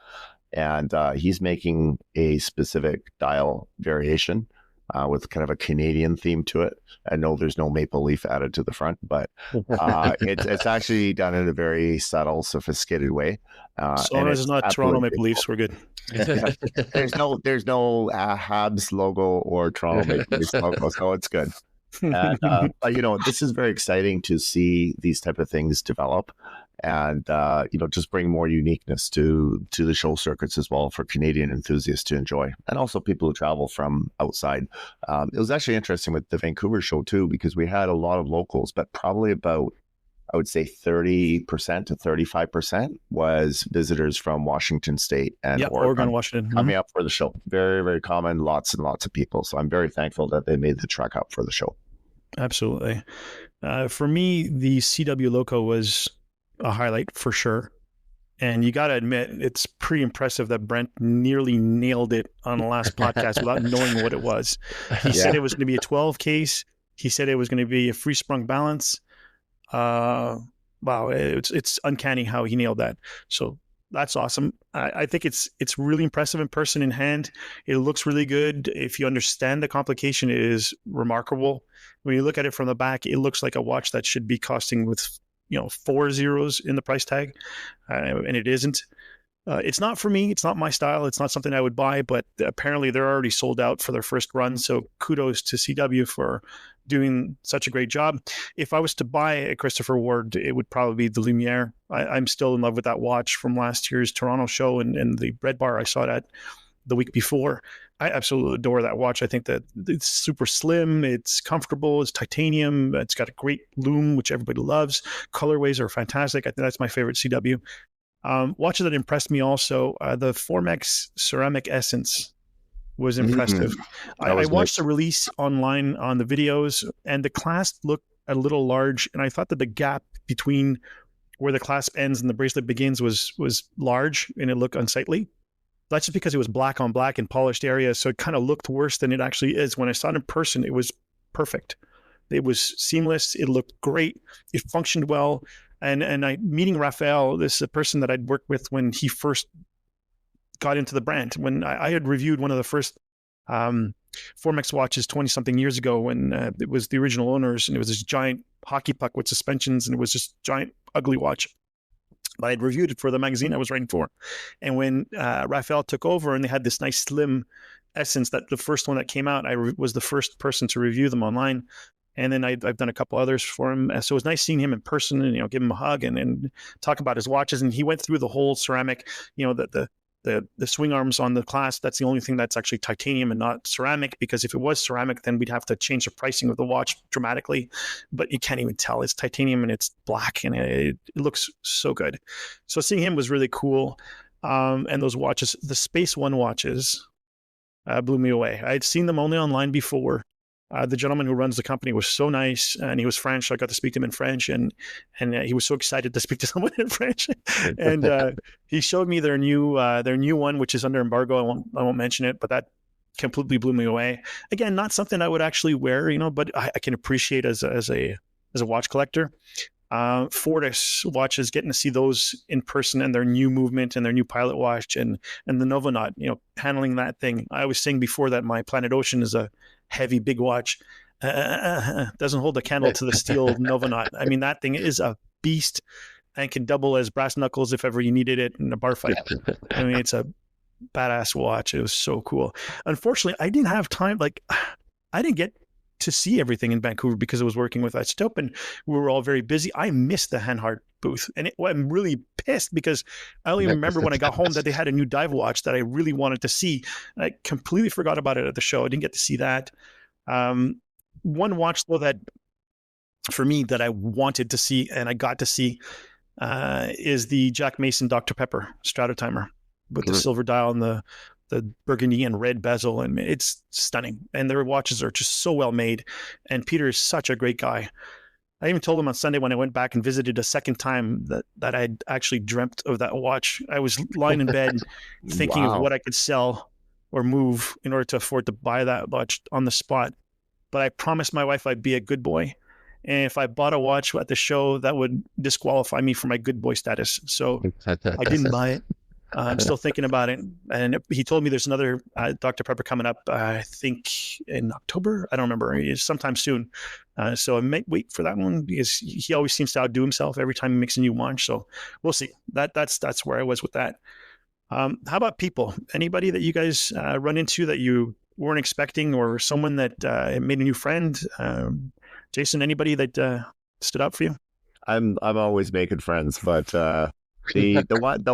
And he's making a specific dial variation with kind of a Canadian theme to it. I know there's no maple leaf added to the front, but it's actually done in a very subtle, sophisticated way. As long as it's not Toronto Maple Leafs, we're good. There's no Habs logo or Toronto Maple Leafs logo, so it's good. And, but this is very exciting to see these type of things develop. And just bring more uniqueness to the show circuits as well for Canadian enthusiasts to enjoy, and also people who travel from outside. It was actually interesting with the Vancouver show too, because we had a lot of locals, but probably about, I would say 30% to 35% was visitors from Washington State and Oregon, Washington coming up for the show. Very, very common, lots and lots of people. So I'm very thankful that they made the trek up for the show. Absolutely. For me, the CW Loco was a highlight for sure. And you got to admit, it's pretty impressive that Brent nearly nailed it on the last podcast without knowing what it was. He said it was going to be a 12 case. He said it was going to be a free sprung balance. Wow, it's uncanny how he nailed that. So that's awesome. I think it's really impressive in person, in hand. It looks really good. If you understand the complication, it is remarkable. When you look at it from the back, it looks like a watch that should be costing with 4 zeros in the price tag, and it isn't. It's not for me. It's not my style. It's not something I would buy, but apparently they're already sold out for their first run. So kudos to CW for doing such a great job. If I was to buy a Christopher Ward, it would probably be the Lumiere. I'm still in love with that watch from last year's Toronto show and the Red Bar I saw it at the week before. I absolutely adore that watch. I think that it's super slim. It's comfortable. It's titanium. It's got a great lume, which everybody loves. Colorways are fantastic. I think that's my favorite CW. Watches that impressed me also, the Formex Ceramic Essence was impressive. I watched the release online on the videos, and the clasp looked a little large, and I thought that the gap between where the clasp ends and the bracelet begins was large, and it looked unsightly. That's just because it was black on black in polished areas, so it kind of looked worse than it actually is. When I saw it in person, it was perfect. It was seamless. It looked great. It functioned well. And meeting Raphael, this is a person that I'd worked with when he first got into the brand. When I had reviewed one of the first Formex watches 20-something years ago, when it was the original owners, and it was this giant hockey puck with suspensions, and it was just giant, ugly watch. But I had reviewed it for the magazine I was writing for. And when Raphael took over and they had this nice slim Essence, that the first one that came out, I was the first person to review them online. And then I've done a couple others for him. So it was nice seeing him in person and, give him a hug and talk about his watches. And he went through the whole ceramic, the swing arms on the clasp. That's the only thing that's actually titanium and not ceramic, because if it was ceramic, then we'd have to change the pricing of the watch dramatically. But you can't even tell. It's titanium and it's black, and it looks so good. So seeing him was really cool. And those watches, the Space One watches, blew me away. I had seen them only online before. The gentleman who runs the company was so nice, and he was French. So I got to speak to him in French, and he was so excited to speak to someone in French. And he showed me their new one, which is under embargo. I won't mention it, but that completely blew me away. Again, not something I would actually wear, but I can appreciate as a watch collector. Fortis watches, getting to see those in person and their new movement and their new pilot watch, and the Novonaut, handling that thing. I was saying before that my Planet Ocean is a heavy, big watch. Doesn't hold a candle to the steel Novonaut. I mean, that thing is a beast and can double as brass knuckles if ever you needed it in a bar fight. I mean, it's a badass watch. It was so cool. Unfortunately, I didn't have time. I didn't get to see everything in Vancouver because I was working with Isotope and we were all very busy. I missed the Hanhart booth, and I'm really pissed because I only remember when I got home that they had a new dive watch that I really wanted to see. I completely forgot about it at the show. I didn't get to see that. One watch though that for me that I wanted to see and I got to see is the Jack Mason Dr. Pepper Stratotimer with the silver dial and the burgundy and red bezel, and it's stunning. And their watches are just so well made. And Peter is such a great guy. I even told him on Sunday when I went back and visited a second time that I'd actually dreamt of that watch. I was lying in bed thinking of what I could sell or move in order to afford to buy that watch on the spot. But I promised my wife I'd be a good boy. And if I bought a watch at the show, that would disqualify me from my good boy status. So I didn't buy it. I'm still thinking about it. And he told me there's another Dr. Pepper coming up, I think in October. I don't remember. It's sometime soon. So I might wait for that one because he always seems to outdo himself every time he makes a new watch. So we'll see. That's where I was with that. How about people? Anybody that you guys run into that you weren't expecting, or someone that made a new friend? Jason, anybody that stood out for you? I'm always making friends, but the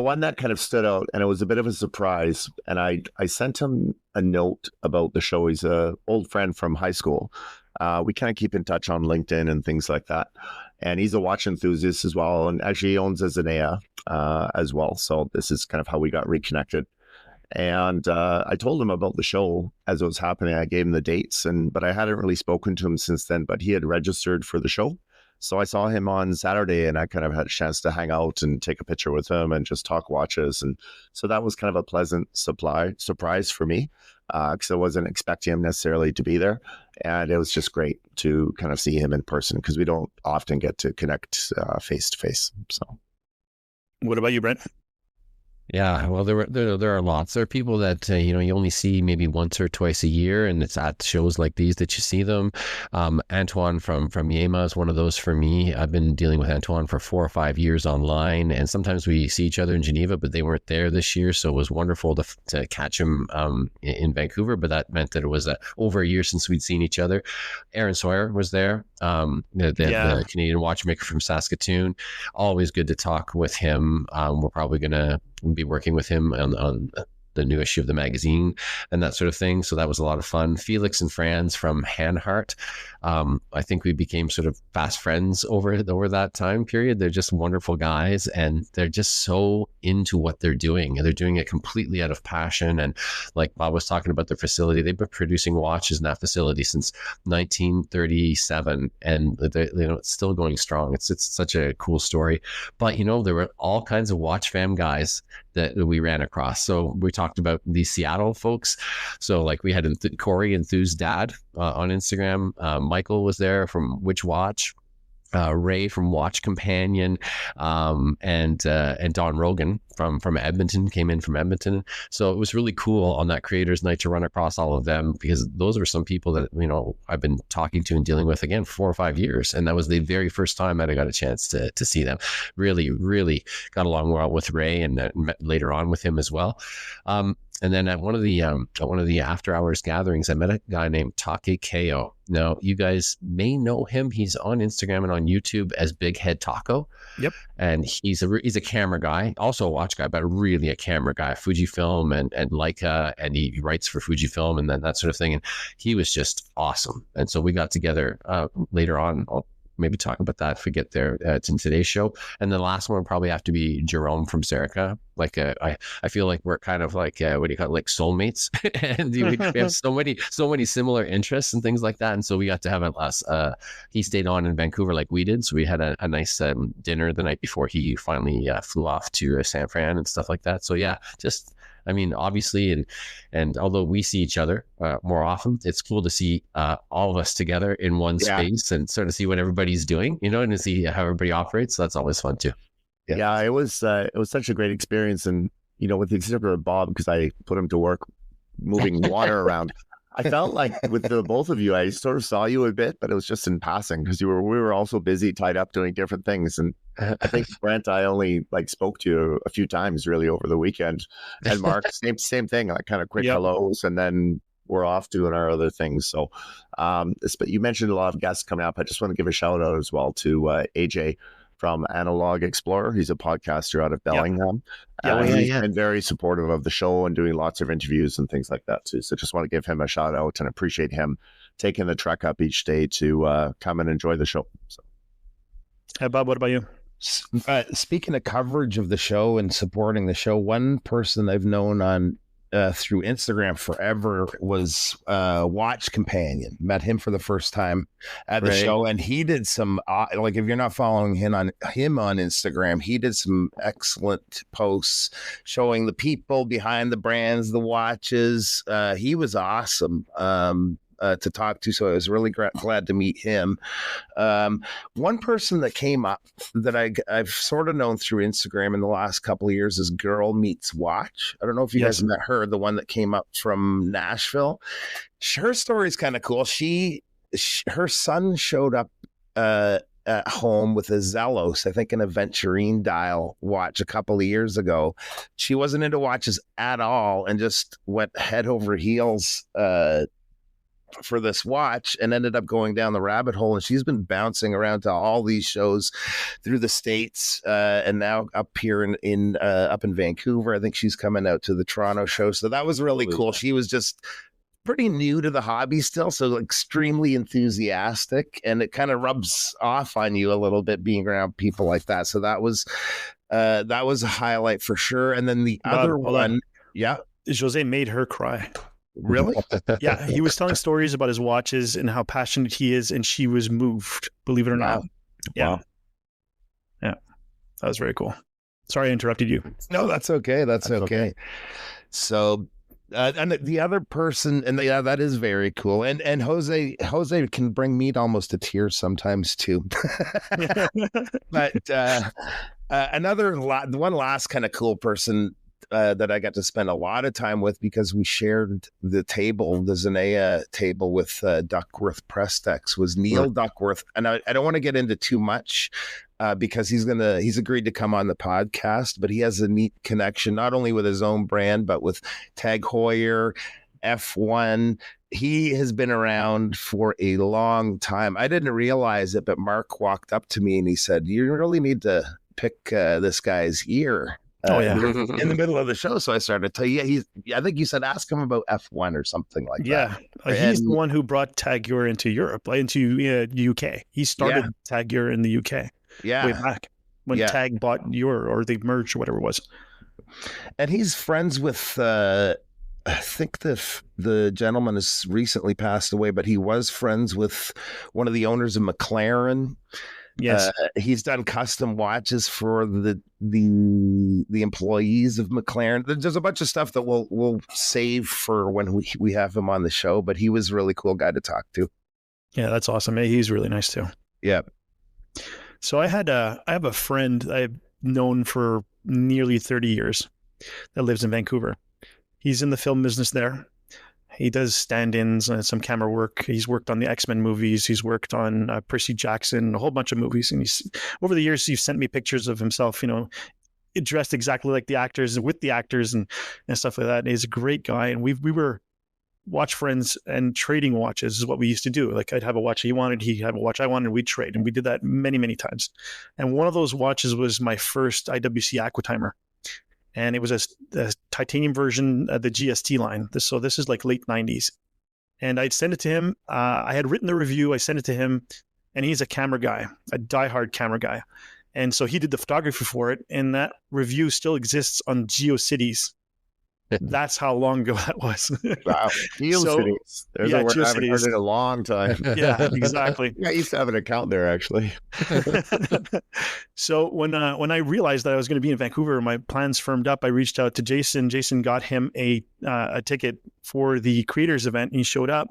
one that kind of stood out, and it was a bit of a surprise, and I sent him a note about the show. He's a old friend from high school. We kind of keep in touch on LinkedIn and things like that. And he's a watch enthusiast as well, and actually he owns a Zenea as well. So this is kind of how we got reconnected. And I told him about the show as it was happening. I gave him the dates, but I hadn't really spoken to him since then. But he had registered for the show. So I saw him on Saturday, and I kind of had a chance to hang out and take a picture with him and just talk watches. And so that was kind of a pleasant surprise for me because I wasn't expecting him necessarily to be there. And it was just great to kind of see him in person because we don't often get to connect face to face. So, what about you, Brent? Yeah, well, there are lots. There are people that you only see maybe once or twice a year, and it's at shows like these that you see them. Antoine from Yema is one of those for me. I've been dealing with Antoine for 4 or 5 years online, and sometimes we see each other in Geneva, but they weren't there this year, so it was wonderful to catch him in Vancouver. But that meant that it was over a year since we'd seen each other. Aaron Sawyer was there, the Canadian watchmaker from Saskatoon. Always good to talk with him. We're probably gonna be working with him on the new issue of the magazine and that sort of thing. So that was a lot of fun. Felix and Franz from Hanhart. I think we became sort of fast friends over that time period. They're just wonderful guys, and they're just so into what they're doing. And they're doing it completely out of passion. And like Bob was talking about their facility, they've been producing watches in that facility since 1937, and it's still going strong. It's such a cool story. But there were all kinds of watch fam guys that we ran across. So we talked about these Seattle folks. So like we had Corey Enthused Dad on Instagram. Michael was there from Which Watch. Ray from Watch Companion, and Don Rogan from Edmonton came in from Edmonton. So it was really cool on that creators night to run across all of them, because those were some people that I've been talking to and dealing with again for 4 or 5 years, and that was the very first time that I got a chance to see them. Really got along well with Ray, and met later on with him as well. And then at one of the after hours gatherings, I met a guy named Take Ko. Now, you guys may know him. He's on Instagram and on YouTube as Big Head Taco. Yep. And he's a camera guy, also a watch guy, but really a camera guy, Fujifilm and Leica, and he writes for Fujifilm and then that sort of thing. And he was just awesome. And so we got together later on. I'll maybe talk about that if we get there. It's in today's show. And the last one would probably have to be Jerome from Serica. Like I feel like we're kind of like what do you call it, like soulmates, and we have so many similar interests and things like that. And so we got to have he stayed on in Vancouver like we did, so we had a nice dinner the night before he finally flew off to San Fran and stuff like that. So yeah, just I mean, obviously, and although we see each other more often, it's cool to see all of us together in one space and sort of see what everybody's doing, you know, and to see how everybody operates. So that's always fun too. Yeah, it was such a great experience, and you know, with the exception of Bob, because I put him to work moving water around. I felt like with the both of you, I sort of saw you a bit, but it was just in passing because we were also busy, tied up doing different things. And I think Brent, I only like spoke to you a few times really over the weekend. And Mark, same thing, like kind of quick hellos, and then we're off doing our other things. So, but you mentioned a lot of guests coming up. I just want to give a shout out as well to AJ from Analog Explorer. He's a podcaster out of Bellingham. He's been very supportive of the show and doing lots of interviews and things like that too. So just want to give him a shout out and appreciate him taking the trek up each day to come and enjoy the show. So. Hey, Bob, what about you? Speaking of coverage of the show and supporting the show, one person I've known on through Instagram forever was Watch Companion. Met him for the first time at the show, and he did some like, if you're not following him on Instagram, he did some excellent posts showing the people behind the brands, the watches. He was awesome to talk to, so I was really glad to meet him. One person that came up that I've sort of known through Instagram in the last couple of years is Girl Meets Watch. I don't know if you guys met her, the one that came up from Nashville. Her story is kind of cool. Her son showed up at home with a Zelos, I think an Aventurine dial watch a couple of years ago. She wasn't into watches at all and just went head over heels for this watch and ended up going down the rabbit hole, and she's been bouncing around to all these shows through the States and now up here in Vancouver. I think she's coming out to the Toronto show, so that was really cool. She was just pretty new to the hobby still, so extremely enthusiastic, and it kind of rubs off on you a little bit being around people like that. So that was a highlight for sure. And then the other one, Jose made her cry. Really? Yeah, he was telling stories about his watches and how passionate he is, and she was moved, believe it or not. Yeah. That was very cool. Sorry I interrupted you. No, that's okay. That's okay. So, and the other person, and that is very cool. And Jose can bring me almost to tears sometimes too. But one last kind of cool person that I got to spend a lot of time with, because we shared the Zanea table with Duckworth Prestex, was Neil Duckworth. And I don't want to get into too much because he's agreed to come on the podcast, but he has a neat connection, not only with his own brand, but with Tag Heuer, F1. He has been around for a long time. I didn't realize it, but Mark walked up to me and he said, "You really need to pick this guy's ear." In the middle of the show. So I started to tell you, I think you said, ask him about F1 or something like that. He's the one who brought Tag Heuer into Europe, into UK. He started Tag Heuer in the UK way back when Tag bought Heuer, or they merged or whatever it was. And he's friends with, I think the gentleman has recently passed away, but he was friends with one of the owners of McLaren. Yes, he's done custom watches for the employees of McLaren. There's a bunch of stuff that we'll save for when we have him on the show. But he was a really cool guy to talk to. Yeah, that's awesome. He's really nice too. Yeah. So I have a friend I've known for nearly 30 years that lives in Vancouver. He's in the film business there. He does stand-ins and some camera work. He's worked on the X-Men movies. He's worked on Percy Jackson, a whole bunch of movies. And over the years, he's sent me pictures of himself, dressed exactly like the actors and with the actors and stuff like that. And he's a great guy. And we were watch friends, and trading watches is what we used to do. Like, I'd have a watch he wanted, he'd have a watch I wanted, and we'd trade. And we did that many, many times. And one of those watches was my first IWC Aquatimer. And it was a titanium version of the GST line. This is like late 90s. And I'd send it to him. I had written the review. I sent it to him. And he's a camera guy, a diehard camera guy. And so he did the photography for it. And that review still exists on GeoCities. That's how long ago that was. Wow. GeoCities. There's a word I haven't heard GeoCities. in a long time. Yeah, exactly. Yeah, I used to have an account there, actually. So when I realized that I was going to be in Vancouver, my plans firmed up. I reached out to Jason. Jason got him a ticket for the creators event. And he showed up,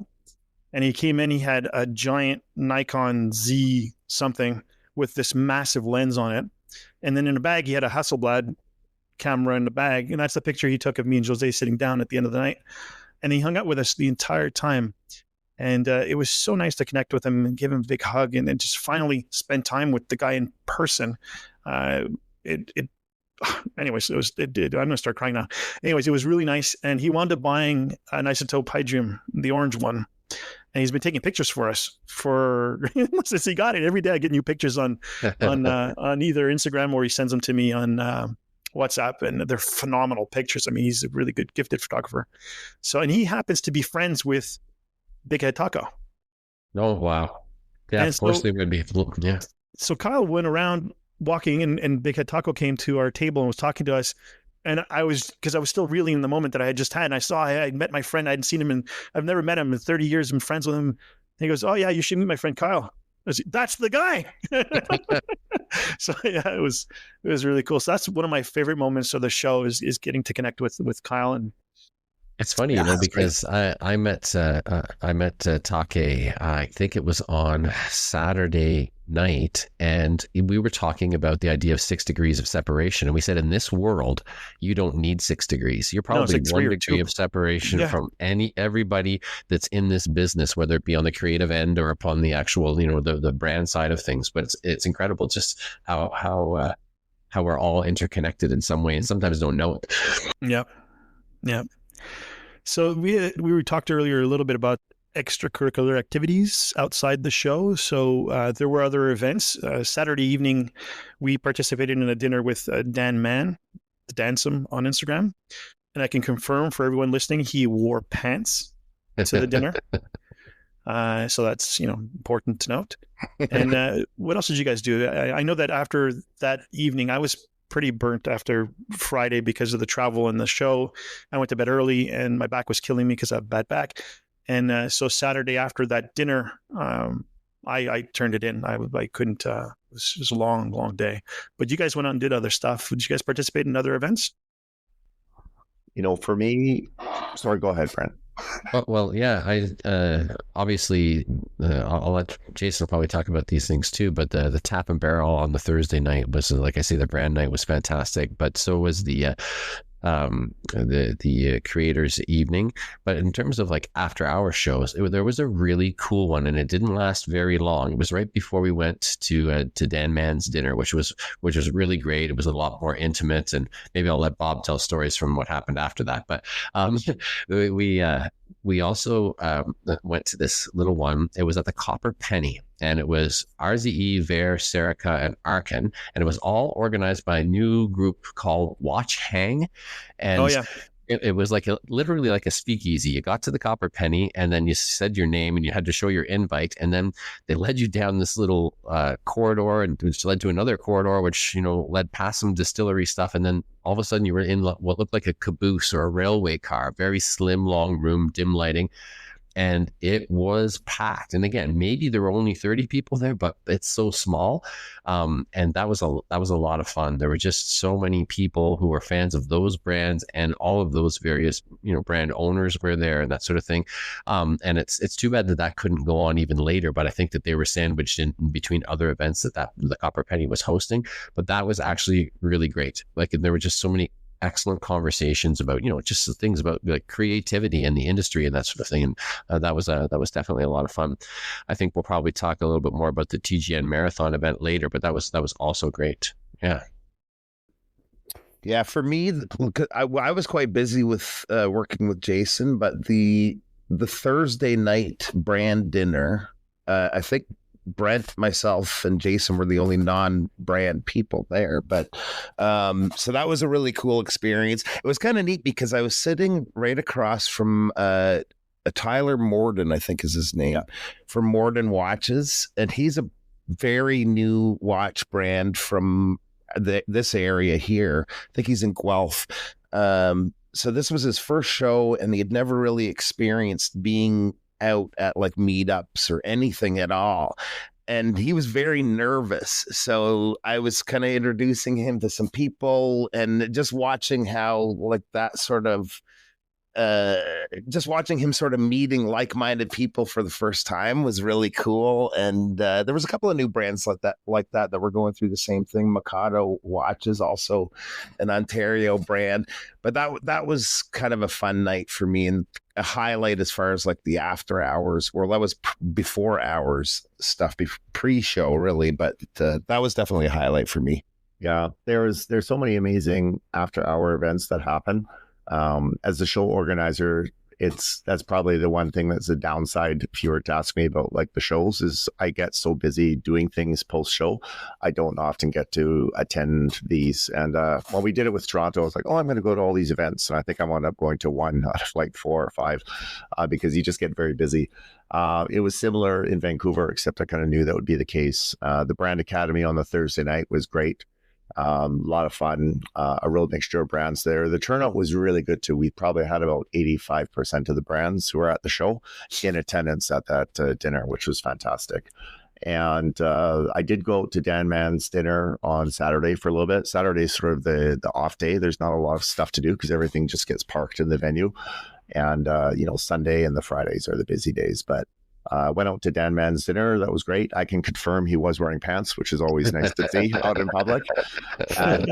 and he came in. He had a giant Nikon Z something with this massive lens on it, and then in a bag he had a Hasselblad camera in the bag, and that's the picture he took of me and Jose sitting down at the end of the night. And he hung out with us the entire time. And it was so nice to connect with him and give him a big hug and then just finally spend time with the guy in person. Anyways, I'm going to start crying now. Anyways, it was really nice. And he wound up buying an Isotope Hydrium, the orange one. And he's been taking pictures for us since he got it. Every day I get new pictures on either Instagram or he sends them to me on WhatsApp, and they're phenomenal pictures. I mean, he's a really good, gifted photographer. So, and he happens to be friends with Big Head Taco. Oh, wow. Yeah, and of course they would be. Yeah. So Kyle went around walking, and Big Head Taco came to our table and was talking to us. And because I was still reeling in the moment that I had just had. And I met my friend. I hadn't seen him, and I've never met him in 30 years. I'm friends with him. And he goes, "Oh, yeah, you should meet my friend Kyle." I was, that's the guy. So yeah, it was really cool. So that's one of my favorite moments of the show is getting to connect with Kyle. And it's funny, because I met Take, I think it was on Saturday night, and we were talking about the idea of 6 degrees of separation, and we said in this world you don't need 6 degrees. You're probably like 1 degree of separation from everybody that's in this business, whether it be on the creative end or upon the actual the brand side of things. But it's incredible just how we're all interconnected in some way, and sometimes don't know it. Yep. So we talked earlier a little bit about extracurricular activities outside the show. So there were other events. Saturday evening, we participated in a dinner with Dan Mann, Dansome on Instagram. And I can confirm for everyone listening, he wore pants to the dinner. So that's, important to note. And what else did you guys do? I know that after that evening, I was pretty burnt after Friday because of the travel and the show. I went to bed early and my back was killing me because I have a bad back. And so Saturday after that dinner, I turned it in. I couldn't, it was a long, long day. But you guys went out and did other stuff. Did you guys participate in other events? For me, sorry, go ahead, Brent. Well, yeah, I obviously I'll let Jason probably talk about these things too, but the Tap and Barrel on the Thursday night was, like I say, the brand night was fantastic, but so was the creators evening. But in terms of like after hour shows, there was a really cool one, and it didn't last very long. It was right before we went to Dan Mann's dinner, which was really great. It was a lot more intimate, and maybe I'll let Bob tell stories from what happened after that. But we also went to this little one. It was at the Copper Penny, and it was RZE, Ver, Serica, and Arkin, and it was all organized by a new group called Watch Hang. And it was literally like a speakeasy. You got to the Copper Penny, and then you said your name, and you had to show your invite, and then they led you down this little corridor, and which led to another corridor, which led past some distillery stuff, and then all of a sudden you were in what looked like a caboose or a railway car, very slim, long room, dim lighting. And it was packed. And again, maybe there were only 30 people there, but it's so small. And that was a lot of fun. There were just so many people who were fans of those brands, and all of those various, brand owners were there and that sort of thing. And it's too bad that couldn't go on even later, but I think that they were sandwiched in between other events that the Copper Penny was hosting. But that was actually really great. Like, there were just so many excellent conversations about just the things about like creativity and the industry and that sort of thing, and that was definitely a lot of fun. I think we'll probably talk a little bit more about the TGN Marathon event later, but that was also great. Yeah, for me, I was quite busy with working with Jason, but the Thursday night brand dinner, I think Brent, myself, and Jason were the only non-brand people there. But so that was a really cool experience. It was kind of neat because I was sitting right across from Tyler Morden, I think is his name, from Morden Watches. And he's a very new watch brand from this area here. I think he's in Guelph. so this was his first show, and he had never really experienced being out at like meetups or anything at all. And he was very nervous. So I was kind of introducing him to some people and just watching how like that sort of just watching him sort of meeting like-minded people for the first time was really cool. And there was a couple of new brands like that were going through the same thing. Mikado watches, also an Ontario brand, but that was kind of a fun night for me, and a highlight as far as like the after hours. Well, that was before hours stuff, pre-show really, but that was definitely a highlight for me. Yeah, there's so many amazing after hour events that happen. As a show organizer, that's probably the one thing that's a downside. If you were to ask me about like the shows, is I get so busy doing things post show, I don't often get to attend these. And when we did it with Toronto, I was like, oh, I'm going to go to all these events, and I think I wound up going to one out of like 4 or 5 because you just get very busy. It was similar in Vancouver, except I kind of knew that would be the case. The Brand Academy on the Thursday night was great. A lot of fun, a real mixture of brands there. The turnout was really good too. We probably had about 85% of the brands who were at the show in attendance at that dinner, which was fantastic. And I did go out to Dan Mann's dinner on Saturday for a little bit. Saturday is sort of the off day. There's not a lot of stuff to do because everything just gets parked in the venue. And, Sunday and the Fridays are the busy days. But went out to Dan Mann's dinner. That was great. I can confirm he was wearing pants, which is always nice to see out in public. And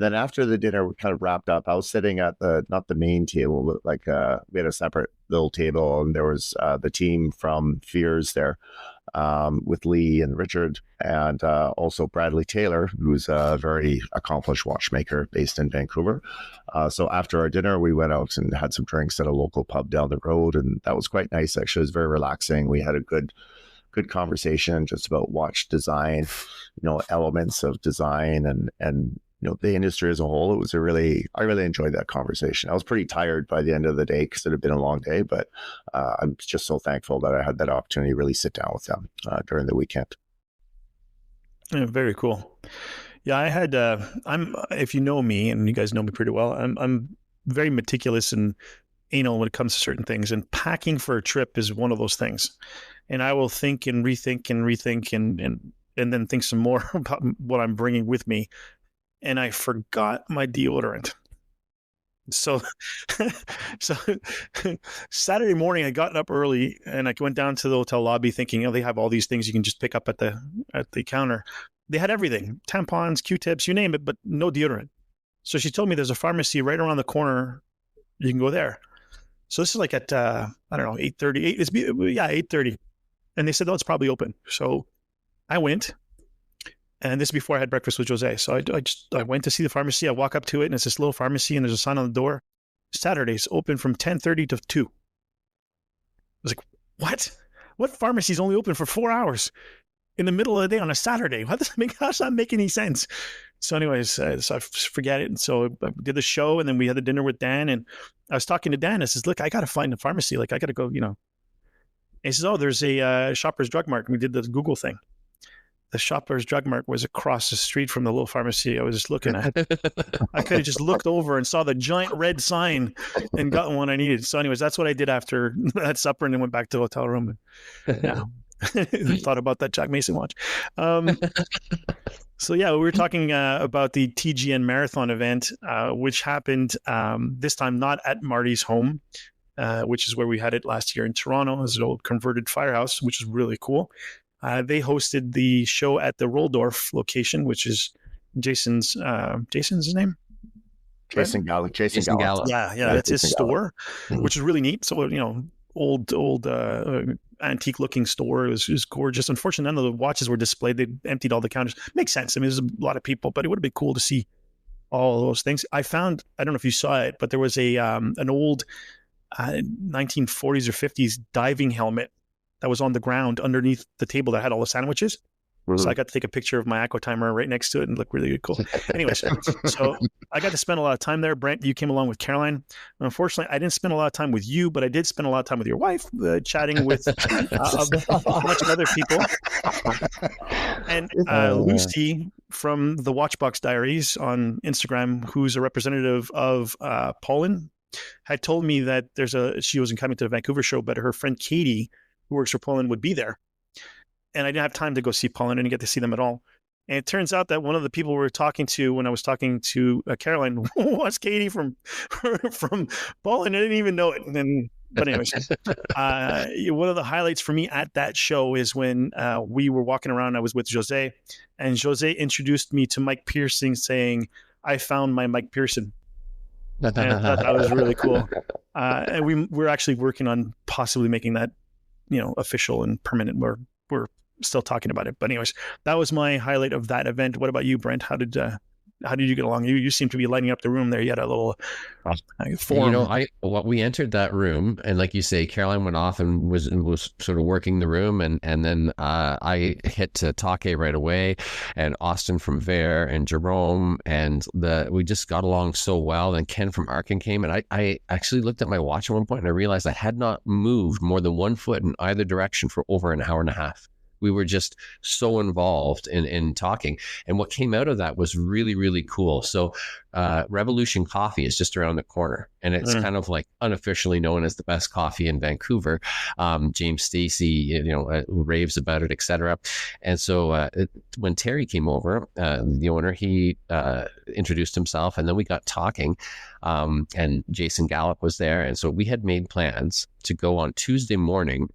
then after the dinner, we kind of wrapped up. I was sitting at not the main table, but like we had a separate little table, and there was the team from Fears there with Lee and Richard, and also Bradley Taylor, who's a very accomplished watchmaker based in Vancouver. So after our dinner, we went out and had some drinks at a local pub down the road, and that was quite nice. Actually, it was very relaxing. We had a good conversation just about watch design, elements of design and the industry as a whole. I really enjoyed that conversation. I was pretty tired by the end of the day because it had been a long day, but I'm just so thankful that I had that opportunity to really sit down with them during the weekend. Yeah, very cool. Yeah, I had. If you know me, and you guys know me pretty well, I'm very meticulous and anal when it comes to certain things. And packing for a trip is one of those things. And I will think and rethink and then think some more about what I'm bringing with me. And I forgot my deodorant. So Saturday morning, I got up early and I went down to the hotel lobby thinking, they have all these things you can just pick up at the counter. They had everything, tampons, Q-tips, you name it, but no deodorant. So she told me there's a pharmacy right around the corner. You can go there. So this is like at, 8:30. 8:30. And they said, it's probably open. So I went. And this is before I had breakfast with Jose. So I went to see the pharmacy. I walk up to it, and it's this little pharmacy, and there's a sign on the door. Saturdays open from 10:30 to 2. I was like, what? What pharmacy is only open for 4 hours in the middle of the day on a Saturday? How does that make any sense? So anyways, so I forget it. And so I did the show, and then we had the dinner with Dan, and I was talking to Dan. I says, look, I got to find a pharmacy. Like, I got to go, And he says, there's a Shoppers Drug Mart. And we did the Google thing. The Shoppers Drug Mart was across the street from the little pharmacy I was just looking at. I could have just looked over and saw the giant red sign and gotten one I needed. So anyways, that's what I did after that supper, and then went back to the hotel room. And, thought about that Jack Mason watch. So yeah, we were talking about the TGN Marathon event, which happened this time not at Marty's home, which is where we had it last year in Toronto. It's an old converted firehouse, which is really cool. They hosted the show at the Roldorf location, which is Jason's his name? Jason Gallup. Yeah, that's his store, which is really neat. So, old antique looking store. It was gorgeous. Unfortunately, none of the watches were displayed. They emptied all the counters. Makes sense. I mean, there's a lot of people, but it would have been cool to see all those things. I found, I don't know if you saw it, but there was an old 1940s or 50s diving helmet that was on the ground underneath the table that had all the sandwiches. So I got to take a picture of my aqua timer right next to it and look really cool. Anyways, so I got to spend a lot of time there. Brent, you came along with Caroline. Unfortunately, I didn't spend a lot of time with you, but I did spend a lot of time with your wife, chatting with a bunch of other people. And Lucy from the Watchbox Diaries on Instagram, who's a representative of Poland, had told me that she wasn't coming to the Vancouver show, but her friend Katie, who works for Poland, would be there. And I didn't have time to go see Poland. I didn't get to see them at all. And it turns out that one of the people we were talking to when I was talking to Caroline was Katie from Poland. I didn't even know it. But anyways, one of the highlights for me at that show is when we were walking around. I was with Jose, and Jose introduced me to Mike Pearson, saying, "I found my Mike Pearson." And I thought that was really cool. And we're actually working on possibly making that, official and permanent. We're still talking about it. But anyways, that was my highlight of that event. What about you, Brent? How did you get along? You seem to be lighting up the room there. You had a little forum. We entered that room, and like you say, Caroline went off and was sort of working the room, and then I hit Take right away, and Austin from Vare, and Jerome, and we just got along so well. And Ken from Arkin came, and I actually looked at my watch at one point, and I realized I had not moved more than 1 foot in either direction for over an hour and a half. We were just so involved in talking. And what came out of that was really, really cool. So Revolution Coffee is just around the corner. And it's kind of like unofficially known as the best coffee in Vancouver. James Stacey, raves about it, etc. And so when Terry came over, the owner, he introduced himself. And then we got talking. And Jason Gallup was there. And so we had made plans to go on Tuesday morning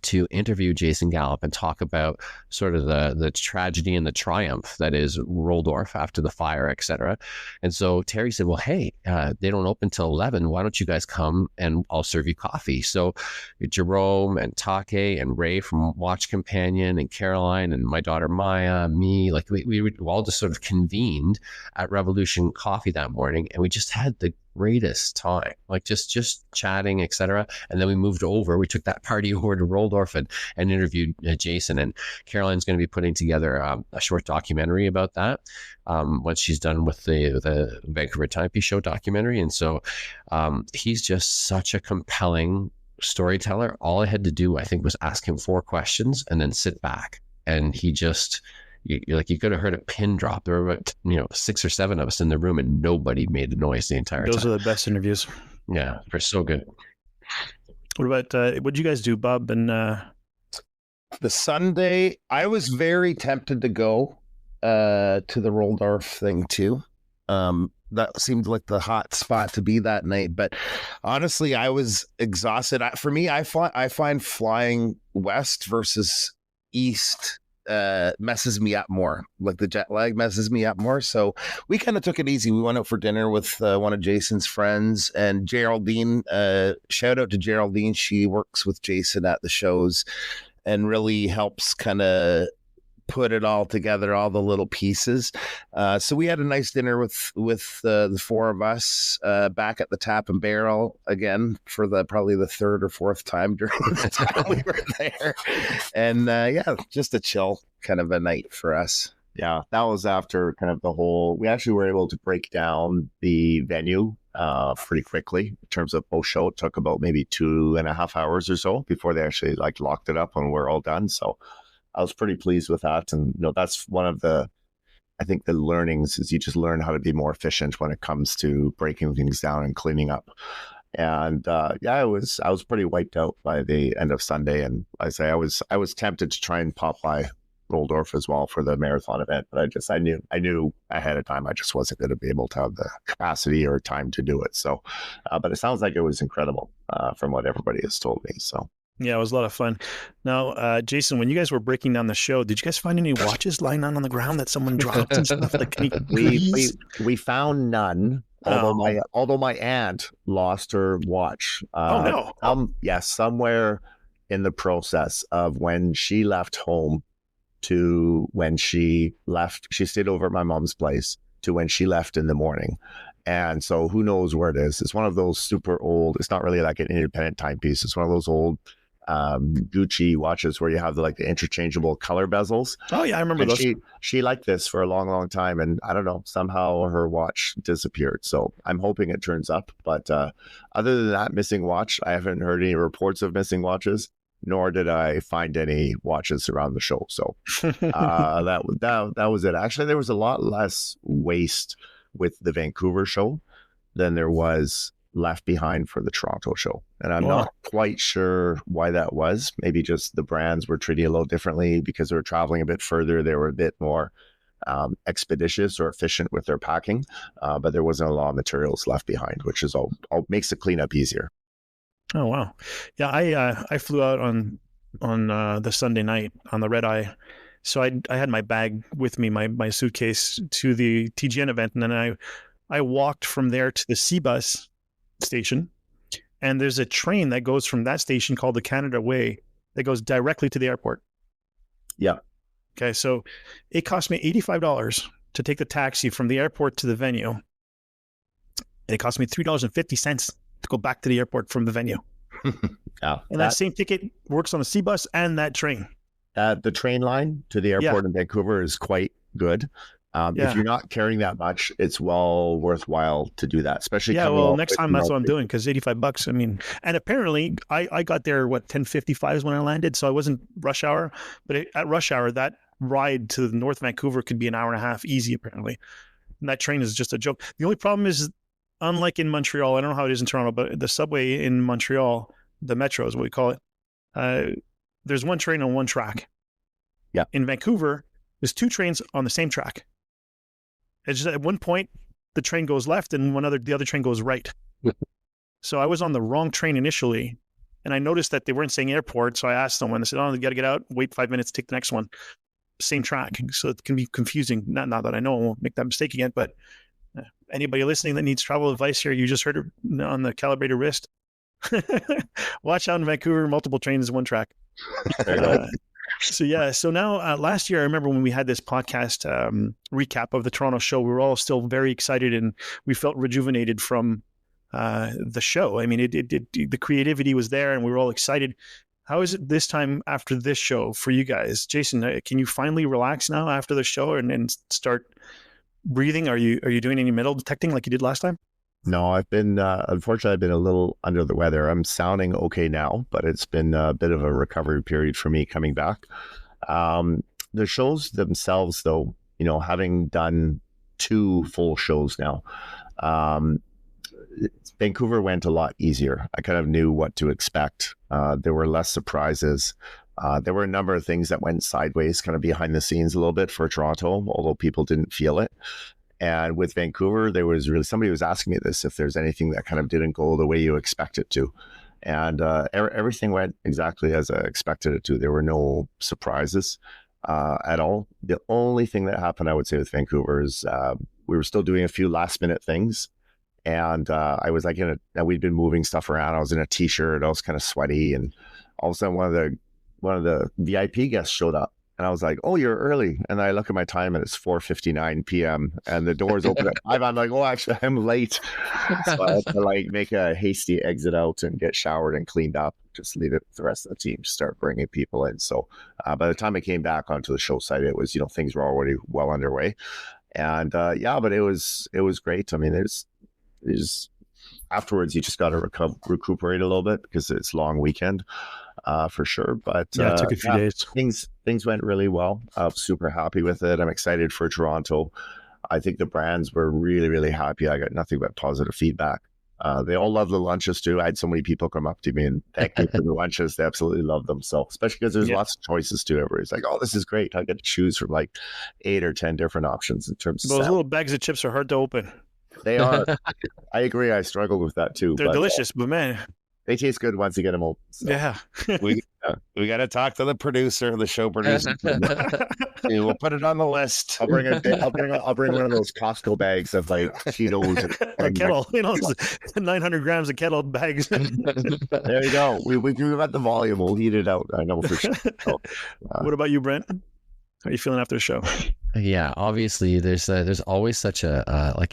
to interview Jason Gallup and talk about sort of the tragedy and the triumph that is Roldorf after the fire, etc. And so Terry said, well, hey, they don't open till 11. Why don't you guys come and I'll serve you coffee? So Jerome and Take and Ray from Watch Companion and Caroline and my daughter Maya, me, like we all just sort of convened at Revolution Coffee that morning, and we just had the greatest time, like just chatting, etc. And then we moved over. We took that party over to Roldorf and interviewed Jason. And Caroline's going to be putting together a short documentary about that once she's done with the Vancouver Timepiece Show documentary. And so he's just such a compelling storyteller. All I had to do, I think, was ask him 4 questions and then sit back, and he just. You could have heard a pin drop. There were about 6 or 7 of us in the room, and nobody made a noise the entire time. Those are the best interviews. Yeah, they're so good. What about what did you guys do, Bob? And the Sunday, I was very tempted to go to the Roldorf thing too. That seemed like the hot spot to be that night, but honestly, I was exhausted. For me, I find flying west versus east messes me up more. Like the jet lag messes me up more. So we kind of took it easy. We went out for dinner with one of Jason's friends, and Geraldine, shout out to Geraldine. She works with Jason at the shows and really helps kind of put it all together, all the little pieces. So we had a nice dinner with the 4 of us back at the Tap and Barrel again for probably the 3rd or 4th time during the time we were there. And yeah, just a chill kind of a night for us. Yeah, that was after kind of we actually were able to break down the venue pretty quickly in terms of post-show. It took about maybe 2.5 hours or so before they actually locked it up when we're all done. So I was pretty pleased with that. And, that's one of I think the learnings is you just learn how to be more efficient when it comes to breaking things down and cleaning up. And yeah, I was pretty wiped out by the end of Sunday. And I was tempted to try and pop by Roldorf as well for the marathon event, but I knew ahead of time I just wasn't going to be able to have the capacity or time to do it. So, but it sounds like it was incredible from what everybody has told me. So. Yeah, it was a lot of fun. Now, Jason, when you guys were breaking down the show, did you guys find any watches lying on the ground that someone dropped and stuff? We found none. Although my aunt lost her watch. Oh no! Somewhere in the process of when she left home to when she left. She stayed over at my mom's place to when she left in the morning. And so who knows where it is. It's one of those super old, it's not really like an independent timepiece. It's one of those old Gucci watches where you have the interchangeable color bezels. Oh yeah, I remember And those. she liked this for a long, long time, and I don't know, somehow her watch disappeared. So I'm hoping it turns up. But other than that missing watch, I haven't heard any reports of missing watches, nor did I find any watches around the show. So that was it. Actually, there was a lot less waste with the Vancouver show than there was left behind for the Toronto show. And I'm not quite sure why that was. Maybe just the brands were treated a little differently because they were traveling a bit further. They were a bit more expeditious or efficient with their packing, but there wasn't a lot of materials left behind, which is all makes the cleanup easier. Oh wow, yeah. I flew out on the Sunday night on the red eye, so I had my bag with me, my suitcase to the TGN event, and then I walked from there to the C-Bus station, and there's a train that goes from that station called the Canada Way that goes directly to the airport. Yeah. Okay, so it cost me $85 to take the taxi from the airport to the venue. And it cost me $3.50 to go back to the airport from the venue. Yeah, and that same ticket works on the C-Bus and that train. The train line to the airport in Vancouver is quite good. If you're not carrying that much, it's well worthwhile to do that, especially. Yeah, well, next time that's what I'm doing, because $85. I mean, and apparently I got there 10:55 is when I landed, so I wasn't rush hour. But at rush hour, that ride to North Vancouver could be an hour and a half easy, apparently. And that train is just a joke. The only problem is, unlike in Montreal, I don't know how it is in Toronto, but the subway in Montreal, the metro is what we call it. There's one train on one track. Yeah. In Vancouver, there's two trains on the same track. It's just at one point the train goes left and the other train goes right. So I was on the wrong train initially, and I noticed that they weren't saying airport. So I asked someone, I said, "Oh, you got to get out, wait 5 minutes, take the next one." Same track. So it can be confusing. Not that I know I won't make that mistake again, but anybody listening that needs travel advice here, you just heard it on the Calibrated wrist. Watch out in Vancouver, multiple trains, one track. So now last year, I remember when we had this podcast recap of the Toronto show, we were all still very excited and we felt rejuvenated from the show. I mean, the creativity was there and we were all excited. How is it this time after this show for you guys? Jason, can you finally relax now after the show and start breathing? Are you doing any metal detecting like you did last time? No, I've been, unfortunately, I've been a little under the weather. I'm sounding okay now, but it's been a bit of a recovery period for me coming back. The shows themselves, though, having done 2 full shows now, Vancouver went a lot easier. I kind of knew what to expect. There were less surprises. There were a number of things that went sideways, kind of behind the scenes a little bit for Toronto, although people didn't feel it. And with Vancouver, there was really, somebody was asking me this, if there's anything that kind of didn't go the way you expect it to. And everything went exactly as I expected it to. There were no surprises at all. The only thing that happened, I would say, with Vancouver is we were still doing a few last minute things. And I was like we'd been moving stuff around. I was in a t-shirt. I was kind of sweaty. And all of a sudden one of the VIP guests showed up. And I was like, "Oh, you're early." And I look at my time and it's 4:59 p.m. and the doors open at 5. I'm like, "Oh, actually, I'm late." So I had to make a hasty exit out and get showered and cleaned up. Just leave it for the rest of the team to start bringing people in. So by the time I came back onto the show site, it was, things were already well underway. And but it was great. I mean, there's afterwards, you just got to recuperate a little bit because it's a long weekend. For sure, but it took a few days. Things went really well. I'm super happy with it. I'm excited for Toronto. I think the brands were really, really happy. I got nothing but positive feedback. They all love the lunches too. I had so many people come up to me and thank me for the lunches. They absolutely love them. So especially because there's lots of choices too. Everybody's like, "Oh, this is great. I get to choose from 8 or 10 different options in terms of those little bags of chips are hard to open. They are. I agree. I struggled with that too. They're delicious, but man, they taste good once you get them open. So. Yeah. We got to talk to the producer, the show producer. We'll put it on the list. I'll bring one of those Costco bags of Cheetos. A kettle, 900 grams of kettle bags. There you go. We got the volume. We'll heat it out. I know for sure. So, what about you, Brent? How are you feeling after the show? Yeah, obviously there's always such a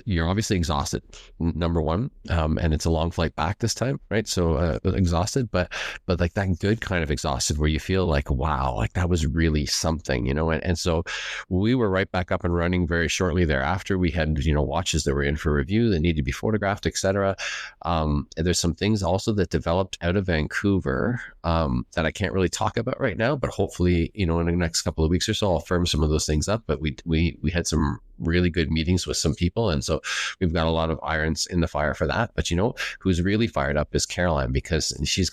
you're obviously exhausted, number one, and it's a long flight back this time, right? So exhausted, but like that good kind of exhausted where you feel like, wow, like that was really something, and so we were right back up and running very shortly thereafter. We had watches that were in for review that needed to be photographed, etc. There's some things also that developed out of Vancouver that I can't really talk about right now, but hopefully in the next couple of weeks or so I'll firm some of those things up. But we had some really good meetings with some people, and so we've got a lot of irons in the fire for that. But who's really fired up is Caroline, because she's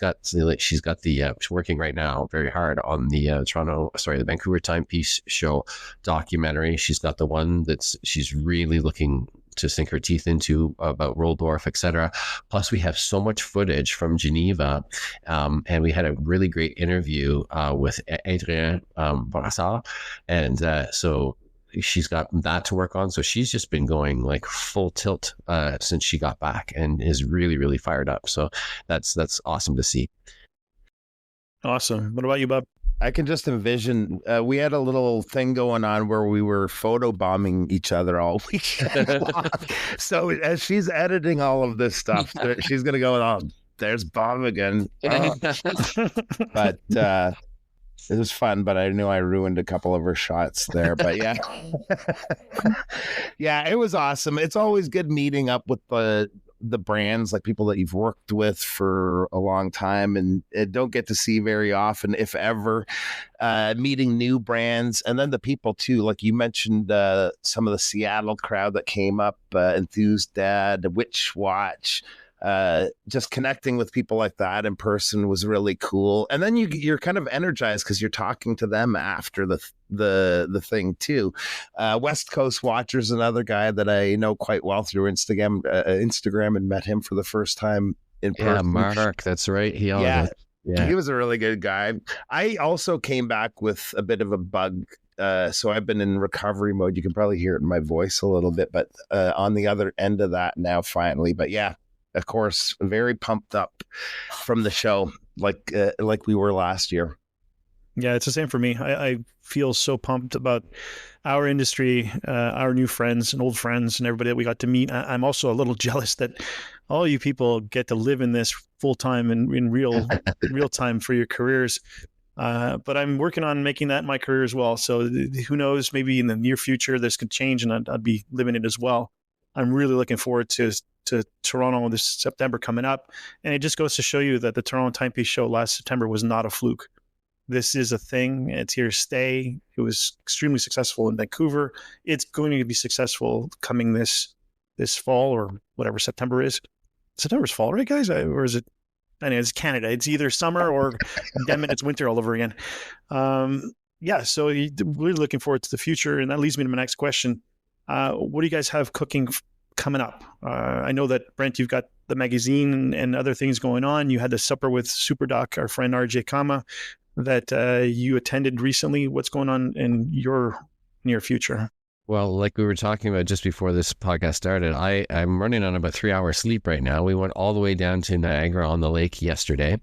working right now very hard on the Vancouver Timepiece Show documentary. She's got the one she's really looking to sink her teeth into about Roldorf, etc. Plus, we have so much footage from Geneva, and we had a really great interview with Adrien Brassard, and so she's got that to work on. So she's just been going like full tilt since she got back, and is really, really fired up. So that's awesome to see. Awesome. What about you, Bob? I can just envision, we had a little thing going on where we were photo bombing each other all weekend long. So as she's editing all of this stuff, she's going to go, oh, there's Bob again. But it was fun, but I knew I ruined a couple of her shots there. But yeah. Yeah, it was awesome. It's always good meeting up with the brands, like people that you've worked with for a long time and don't get to see very often, if ever, meeting new brands. And then the people too, like you mentioned, some of the Seattle crowd that came up, Enthused Dad, Witch Watch, just connecting with people like that in person was really cool. And then you're kind of energized because you're talking to them after the thing too. West Coast Watcher's another guy that I know quite well through Instagram, and met him for the first time in person. Yeah, Mark, that's right. He was a really good guy. I also came back with a bit of a bug. So I've been in recovery mode. You can probably hear it in my voice a little bit, but on the other end of that now finally. But yeah, of course, very pumped up from the show, like we were last year. Yeah, it's the same for me. I feel so pumped about our industry, our new friends and old friends and everybody that we got to meet. I'm also a little jealous that all you people get to live in this full time and in real time for your careers. But I'm working on making that my career as well. So who knows, maybe in the near future, this could change and I'd be living it as well. I'm really looking forward to Toronto this September coming up. And it just goes to show you that the Toronto Timepiece Show last September was not a fluke. This is a thing. It's here to stay. It was extremely successful in Vancouver. It's going to be successful coming this fall, or whatever September is. September's fall, right, guys? Or is it? I know it's Canada. It's either summer or damn it, it's winter all over again. Yeah, so really looking forward to the future. And that leads me to my next question. What do you guys have cooking coming up? I know that, Brent, you've got the magazine and other things going on. You had the supper with Superdoc, our friend RJ Kama, that you attended recently. What's going on in your near future? Well, like we were talking about just before this podcast started, I'm running on about 3 hours sleep right now. We went all the way down to Niagara on the Lake yesterday,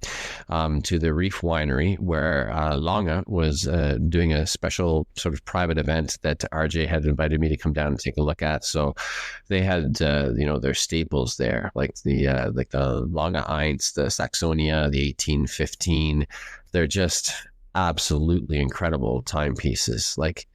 to the Reef Winery, where Longa was doing a special sort of private event that RJ had invited me to come down and take a look at. So they had their staples there, like the Longa Eins, the Saxonia, the 1815. They're just absolutely incredible timepieces, like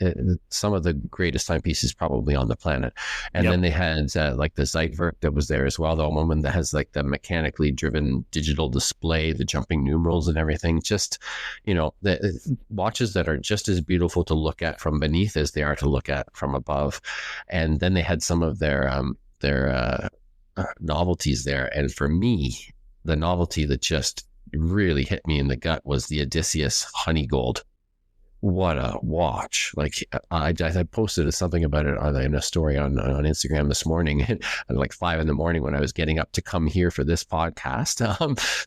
some of the greatest timepieces probably on the planet. And then they had like the Zeitwerk that was there as well, the one that has like the mechanically driven digital display, the jumping numerals and everything. Just the watches that are just as beautiful to look at from beneath as they are to look at from above. And then they had some of their novelties there, and for me, the novelty that just really hit me in the gut was the Odysseus Honey Gold. What a watch. Like I posted something about it in a story on Instagram this morning at like 5 a.m. when I was getting up to come here for this podcast.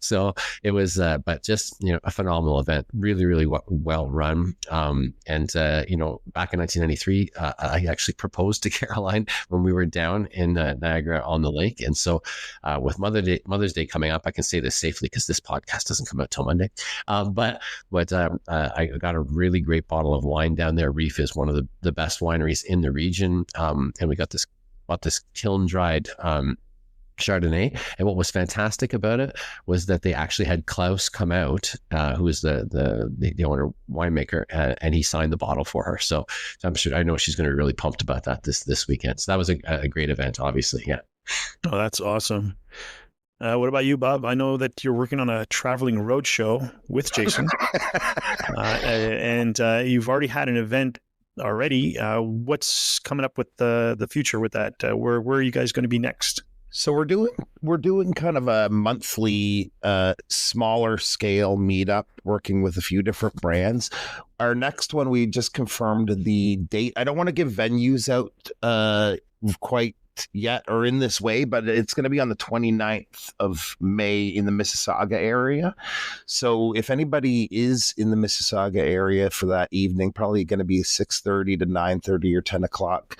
So it was, but just, a phenomenal event, really, really well run. And back in 1993, I actually proposed to Caroline when we were down in Niagara on the Lake. And so with Mother's Day coming up, I can say this safely because this podcast doesn't come out till Monday. But I got a really great bottle of wine down there. Reef is one of the best wineries in the region. And we got this kiln dried Chardonnay. And what was fantastic about it was that they actually had Klaus come out, who is the owner winemaker, and he signed the bottle for her. So I know she's going to be really pumped about that this weekend. So that was a great event, obviously. Yeah. Oh, that's awesome. What about you, Bob? I know that you're working on a traveling road show with Jason, and you've already had an event already. What's coming up with the future with that? Where are you guys going to be next? So we're doing kind of a monthly, smaller scale meetup, working with a few different brands. Our next one, we just confirmed the date. I don't want to give venues out quite yet or in this way, but it's going to be on the 29th of May in the Mississauga area. So if anybody is in the Mississauga area for that evening, probably going to be 6:30 to 9:30 or 10 o'clock.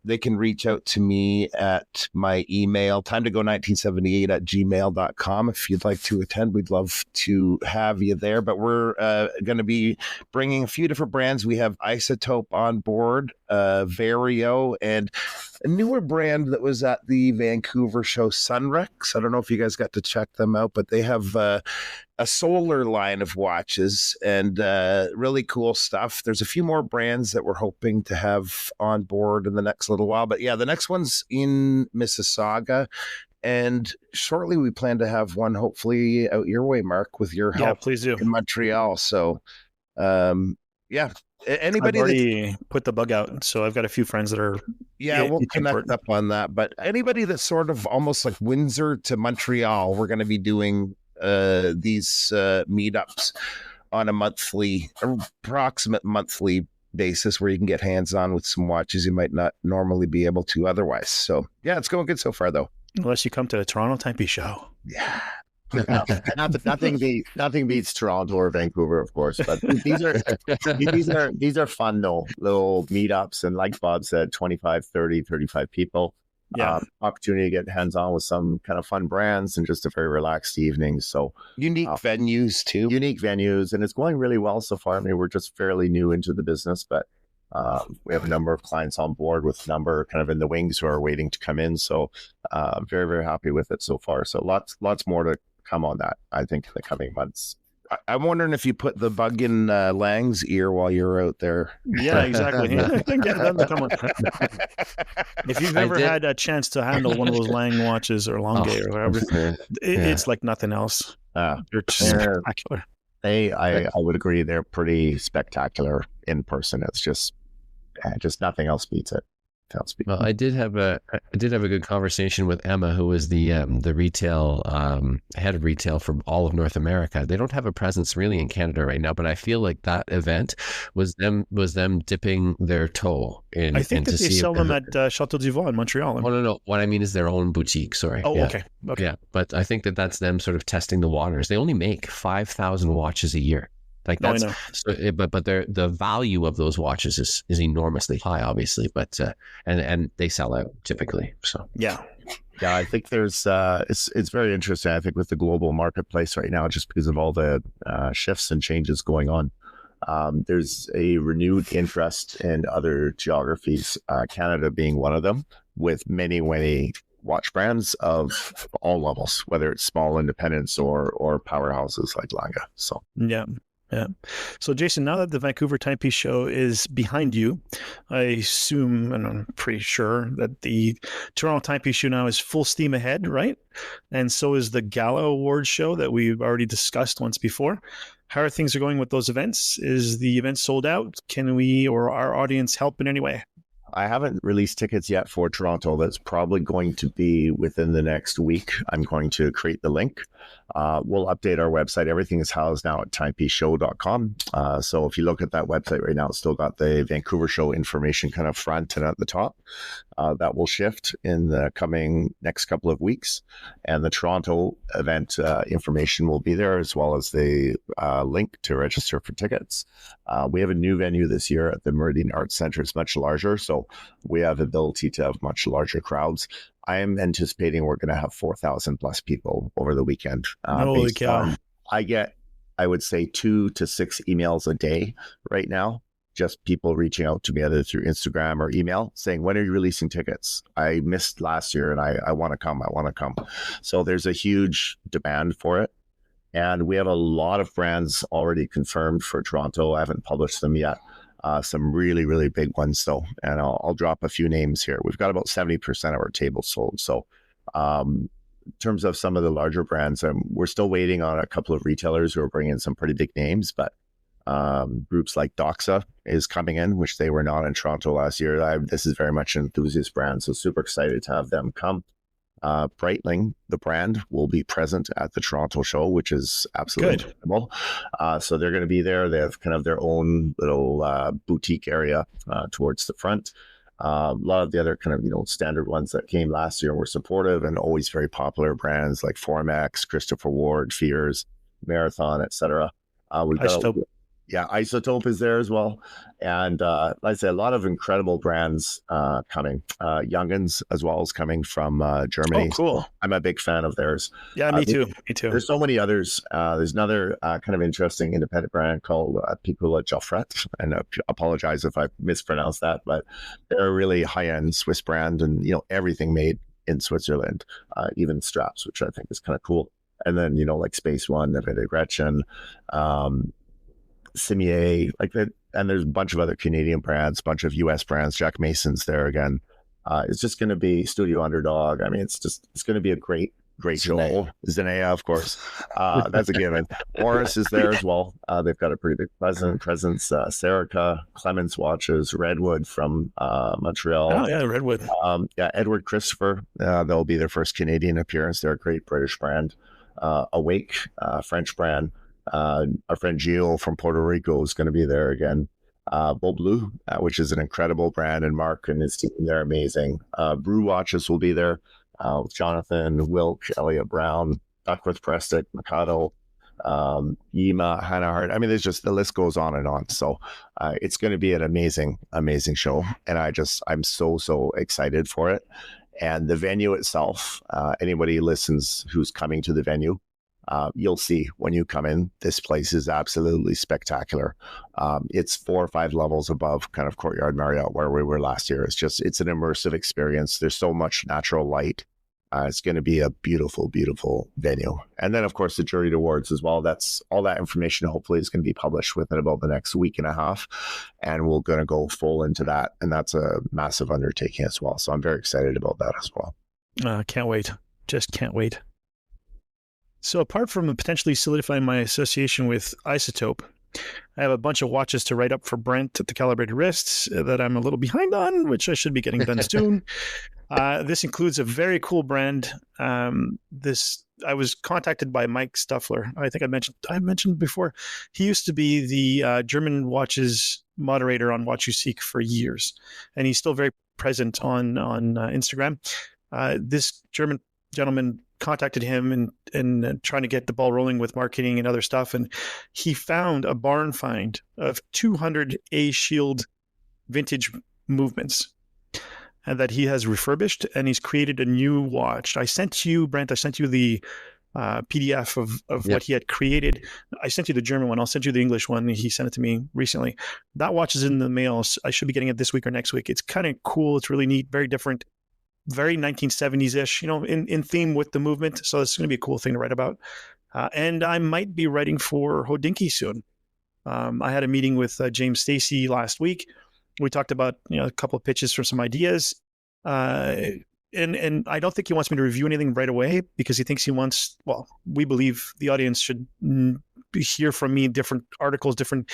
They can reach out to me at my email, timetogo1978@gmail.com. If you'd like to attend, we'd love to have you there. But we're going to be bringing a few different brands. We have Isotope on board, Vario, and a newer brand that was at the Vancouver show, Sunrex. I don't know if you guys got to check them out, but they have a solar line of watches and really cool stuff. There's a few more brands that we're hoping to have on board in the next little while. But yeah, the next one's in Mississauga. And shortly we plan to have one hopefully out your way, Mark, with your help. Yeah, please do. In Montreal. So yeah. Anybody I've already put the bug out, so I've got a few friends that are. Yeah, we'll connect up on that. But anybody that's sort of almost like Windsor to Montreal, we're going to be doing these meetups on a approximate monthly basis, where you can get hands-on with some watches you might not normally be able to otherwise. So yeah, it's going good so far, though. Unless you come to the Toronto Timepiece Show. Yeah. Nothing beats Toronto or Vancouver, of course, but these are fun though, little meetups, and like Bob said, 25, 30, 35 people. Yeah. Opportunity to get hands-on with some kind of fun brands and just a very relaxed evening. So unique venues too. Unique venues, and it's going really well so far. I mean, we're just fairly new into the business, but we have a number of clients on board with a number kind of in the wings who are waiting to come in. So very, very happy with it so far. So lots more to come on that, I think, in the coming months. I'm wondering if you put the bug in Lang's ear while you're out there. Yeah, exactly. Get them to come on. If you've ever had a chance to handle one of those Lang watches or Longuet or whatever, it's like nothing else. They're just spectacular. I would agree. They're pretty spectacular in person. It's just nothing else beats it. Well, I did have a good conversation with Emma, who was the retail head of retail for all of North America. They don't have a presence really in Canada right now, but I feel like that event was them dipping their toe in. I think that they sell them at Chateau d'Ivoire in Montreal. Oh, no. What I mean is their own boutique. Sorry. Oh, okay. Yeah, but I think that's them sort of testing the waters. They only make 5,000 watches a year. Like that's, so, but the value of those watches is enormously high, obviously, but and they sell out typically. So yeah, I think there's it's very interesting. I think with the global marketplace right now, just because of all the shifts and changes going on, there's a renewed interest in other geographies, Canada being one of them, with many watch brands of all levels, whether it's small independents or powerhouses like Langa. So yeah. So, Jason, now that the Vancouver Timepiece Show is behind you, I assume, and I'm pretty sure, that the Toronto Timepiece Show now is full steam ahead, right? And so is the Gala Awards show that we've already discussed once before. How are things going with those events? Is the event sold out? Can we or our audience help in any way? I haven't released tickets yet for Toronto. That's probably going to be within the next week. I'm going to create the link. We'll update our website. Everything is housed now at timepieceshow.com. So if you look at that website right now, it's still got the Vancouver show information kind of front and at the top. That will shift in the coming next couple of weeks. And the Toronto event information will be there, as well as the link to register for tickets. We have a new venue this year at the Meridian Arts Center. It's much larger, so we have the ability to have much larger crowds. I am anticipating we're going to have 4,000 plus people over the weekend. Holy cow. I get I would say 2 to 6 emails a day right now. Just people reaching out to me either through Instagram or email saying, when are you releasing tickets? I missed last year and I want to come. I want to come. So there's a huge demand for it. And we have a lot of brands already confirmed for Toronto. I haven't published them yet. Some really, really big ones though. And I'll drop a few names here. We've got about 70% of our tables sold. So in terms of some of the larger brands, we're still waiting on a couple of retailers who are bringing in some pretty big names, but groups like Doxa is coming in, which they were not in Toronto last year. This is very much an enthusiast brand, so super excited to have them come. Breitling, the brand, will be present at the Toronto show, which is absolutely incredible. So they're going to be there. They have kind of their own little boutique area towards the front. A lot of the other kind of, standard ones that came last year were supportive and always very popular brands like Formex, Christopher Ward, Fears, Marathon, etc. We've got Isotope is there as well. And like I said, a lot of incredible brands coming. Youngins as well is coming from Germany. Oh, cool. I'm a big fan of theirs. Yeah, me too. There's so many others. There's another kind of interesting independent brand called Piccola Joffret. And I apologize if I mispronounced that, but they're a really high-end Swiss brand and, everything made in Switzerland, even straps, which I think is kind of cool. And then, like Space One, Navida Gretchen, Simier, like that, and there's a bunch of other Canadian brands, a bunch of US brands. Jack Mason's there again. It's just going to be Studio Underdog. I mean, it's going to be a great show. Zenea, of course, that's a given. Oris is there as well. They've got a pretty big presence. Serica, Clements Watches, Redwood from Montreal. Oh yeah, Redwood. Edward Christopher. They'll be their first Canadian appearance. They're a great British brand. Awake, French brand. Our friend Gio from Puerto Rico is going to be there again. Beau Bleu, which is an incredible brand, and Mark and his team, they're amazing. Brew Watches will be there with Jonathan, Wilk, Elliot Brown, Duckworth Preston, Mikado, Yima, Hannah Hart. I mean, there's just, the list goes on and on. So it's going to be an amazing show. And I'm so excited for it. And the venue itself, anybody who listens who's coming to the venue, you'll see when you come in, this place is absolutely spectacular. It's 4 or 5 levels above kind of Courtyard Marriott where we were last year. It's an immersive experience. There's so much natural light. It's going to be a beautiful venue. And then, of course, the Jury Awards as well. That's all that information hopefully is going to be published within about the next week and a half. And we're going to go full into that. And that's a massive undertaking as well. So I'm very excited about that as well. Can't wait. Just can't wait. So apart from potentially solidifying my association with Isotope, I have a bunch of watches to write up for Brent at the Calibrated Wrists that I'm a little behind on, which I should be getting done soon. This includes a very cool brand. I was contacted by Mike Stuffler. I think I mentioned before. He used to be the German watches moderator on Watch You Seek for years, and he's still very present on Instagram. This German gentleman contacted him and trying to get the ball rolling with marketing and other stuff. And he found a barn find of 200 A-Shield vintage movements and that he has refurbished, and he's created a new watch. I sent you, Brent, the PDF of what he had created. I sent you the German one. I'll send you the English one. He sent it to me recently. That watch is in the mail. So I should be getting it this week or next week. It's kind of cool. It's really neat, very different. Very 1970s-ish, in theme with the movement. So it's going to be a cool thing to write about. And I might be writing for Hodinkee soon. I had a meeting with James Stacey last week. We talked about a couple of pitches for some ideas. And I don't think he wants me to review anything right away because he thinks we believe the audience should hear from me different articles, different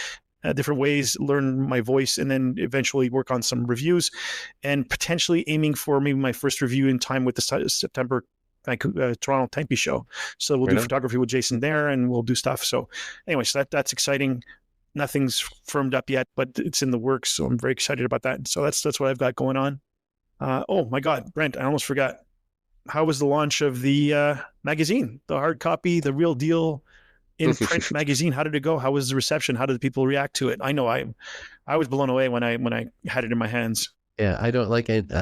ways, learn my voice, and then eventually work on some reviews, and potentially aiming for maybe my first review in time with the September Vancouver, Toronto Timepiece Show. So we'll do photography with Jason there, and we'll do stuff. So anyway, that's exciting. Nothing's firmed up yet, but it's in the works. So I'm very excited about that. So that's what I've got going on. Oh my God, Brent, I almost forgot. How was the launch of the magazine, the hard copy, the real deal in print magazine? How did it go? How was the reception? How did the people react to it? I know I was blown away when I had it in my hands. Yeah, I don't like it.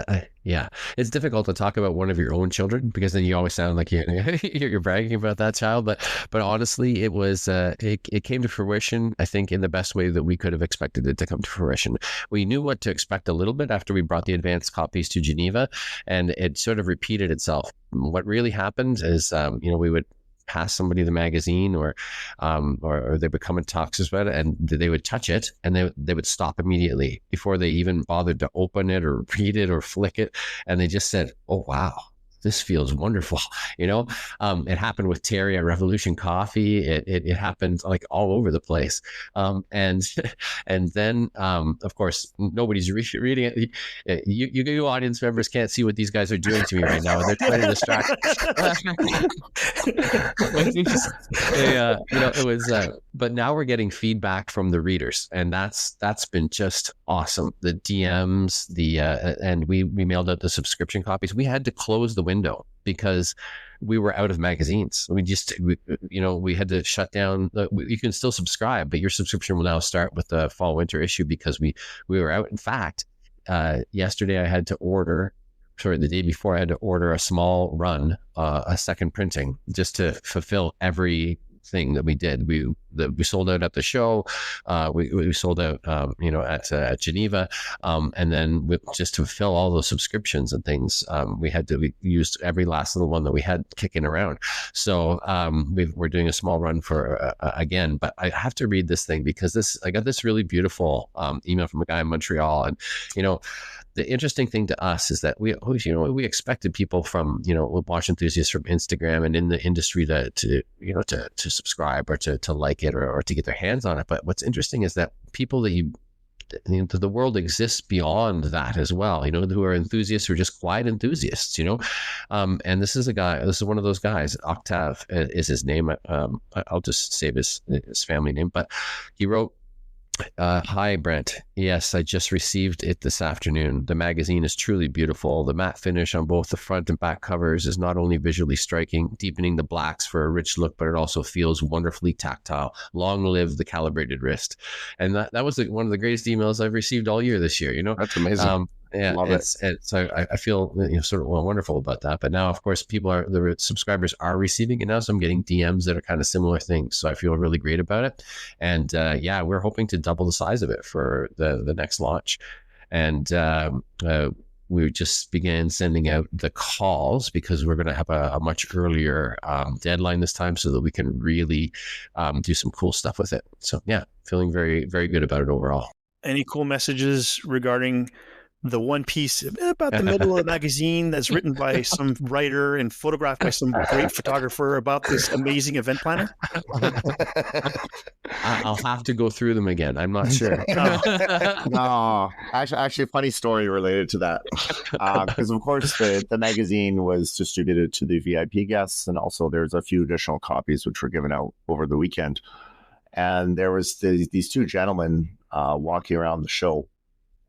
Yeah, it's difficult to talk about one of your own children because then you always sound like you're bragging about that child. But honestly, it was it came to fruition, I think, in the best way that we could have expected it to come to fruition. We knew what to expect a little bit after we brought the advanced copies to Geneva, and it sort of repeated itself. What really happened is, we would pass somebody the magazine or they would come and talk to us about it, and they would touch it and they would stop immediately before they even bothered to open it or read it or flick it. And they just said, "Oh, wow, this feels wonderful." It happened with Terry at Revolution Coffee. It happened like all over the place. And then, of course, nobody's reading it. You audience members can't see what these guys are doing to me right now. They're trying to distract. It was. But now we're getting feedback from the readers, and that's been just awesome. The DMs, and we mailed out the subscription copies. We had to close the window because we were out of magazines. We had to shut down. You can still subscribe, but your subscription will now start with the fall winter issue because we were out. In fact, yesterday I had to order. Sorry, the day before I had to order a small run, a second printing, just to fulfill everything that we did. We sold out at the show. We sold out, at Geneva, and then just to fill all those subscriptions and things, we used every last little one that we had kicking around. So we're doing a small run for again. But I have to read this thing because I got this really beautiful email from a guy in Montreal, and the interesting thing to us is that we expected people from, watch enthusiasts from Instagram and in the industry to subscribe or to like it or to get their hands on it. But what's interesting is that people that the world exists beyond that as well, who are enthusiasts or just quiet enthusiasts, and this is one of those guys. Octave is his name. I'll just save his family name, but he wrote, "Hi, Brent. Yes, I just received it this afternoon. The magazine is truly beautiful. The matte finish on both the front and back covers is not only visually striking, deepening the blacks for a rich look, but it also feels wonderfully tactile. Long live the calibrated wrist." And that was one of the greatest emails I've received all year this year. That's amazing. Yeah, so I feel sort of wonderful about that. But now, of course, the subscribers are receiving it now, so I'm getting DMs that are kind of similar things. So I feel really great about it. And we're hoping to double the size of it for the next launch. And we just began sending out the calls because we're going to have a much earlier deadline this time, so that we can really do some cool stuff with it. So yeah, feeling very, very good about it overall. Any cool messages regarding the one piece about the middle of the magazine that's written by some writer and photographed by some great photographer about this amazing event planner? I'll have to go through them again. I'm not sure. No, actually, funny story related to that. Because of course the magazine was distributed to the VIP guests, and also there's a few additional copies which were given out over the weekend. And there was these two gentlemen walking around the show,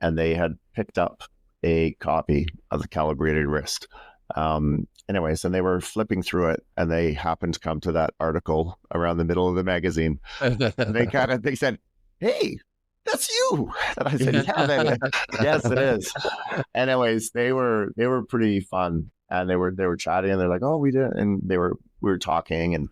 and they had picked up a copy of the Calibrated wrist. Anyways, and they were flipping through it, and they happened to come to that article around the middle of the magazine. And they said, "Hey, that's you." And I said, "Yeah, that is. Yes, it is." Anyways, they were pretty fun, and they were chatting, and they're like, "Oh, we did," and we were talking, and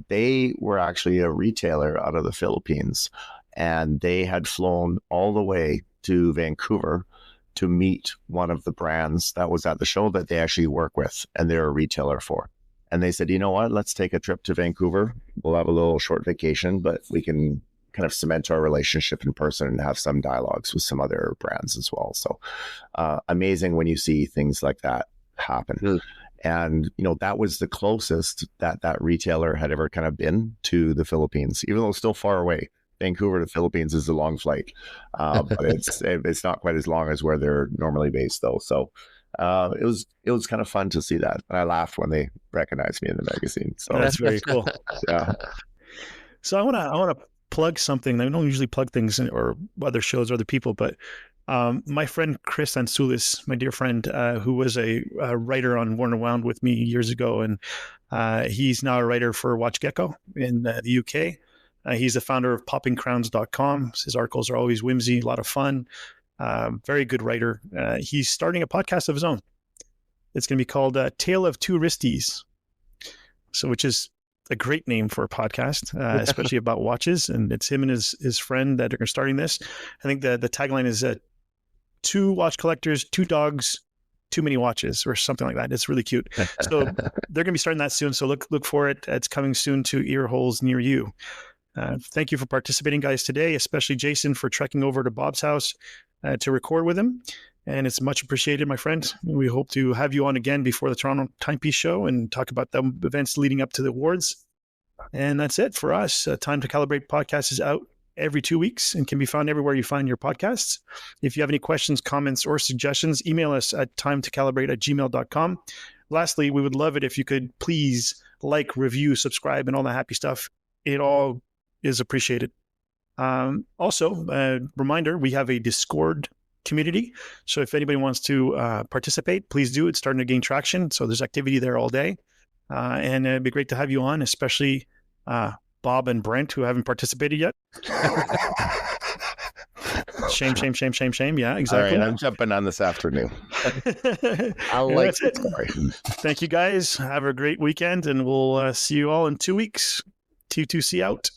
they were actually a retailer out of the Philippines, and they had flown all the way to Vancouver to meet one of the brands that was at the show that they actually work with and they're a retailer for. And they said, "You know what, let's take a trip to Vancouver. We'll have a little short vacation, but we can kind of cement our relationship in person and have some dialogues with some other brands as well." So amazing when you see things like that happen. Mm. And, that was the closest that retailer had ever kind of been to the Philippines, even though it's still far away. Vancouver to Philippines is a long flight, but it's not quite as long as where they're normally based, though. So it was kind of fun to see that, and I laughed when they recognized me in the magazine. So that's very cool. Yeah. So I want to plug something. I don't usually plug things or other shows or other people, but my friend Chris Ansoulis, my dear friend, who was a writer on Warner Wound with me years ago, and he's now a writer for Watch Gecko in the UK. He's the founder of poppingcrowns.com. His articles are always whimsy, a lot of fun. Very good writer. He's starting a podcast of his own. It's going to be called Tale of Two Wristies, which is a great name for a podcast, especially about watches. And it's him and his friend that are starting this. I think the tagline is two watch collectors, two dogs, too many watches, or something like that. It's really cute. So they're going to be starting that soon. So look for it. It's coming soon to ear holes near you. Thank you for participating, guys, today, especially Jason for trekking over to Bob's house to record with him. And it's much appreciated, my friend. We hope to have you on again before the Toronto Timepiece Show and talk about the events leading up to the awards. And that's it for us. Time to Calibrate podcast is out every 2 weeks and can be found everywhere you find your podcasts. If you have any questions, comments, or suggestions, email us at timetocalibrate@gmail.com. Lastly, we would love it if you could please like, review, subscribe, and all the happy stuff. It all is appreciated. Also, reminder, we have a Discord community. So if anybody wants to participate, please do. It's starting to gain traction. So there's activity there all day. And it'd be great to have you on, especially Bob and Brent, who haven't participated yet. Shame. Yeah, exactly. All right, I'm jumping on this afternoon. I like it. Thank you, guys. Have a great weekend, and we'll see you all in 2 weeks. T2C out.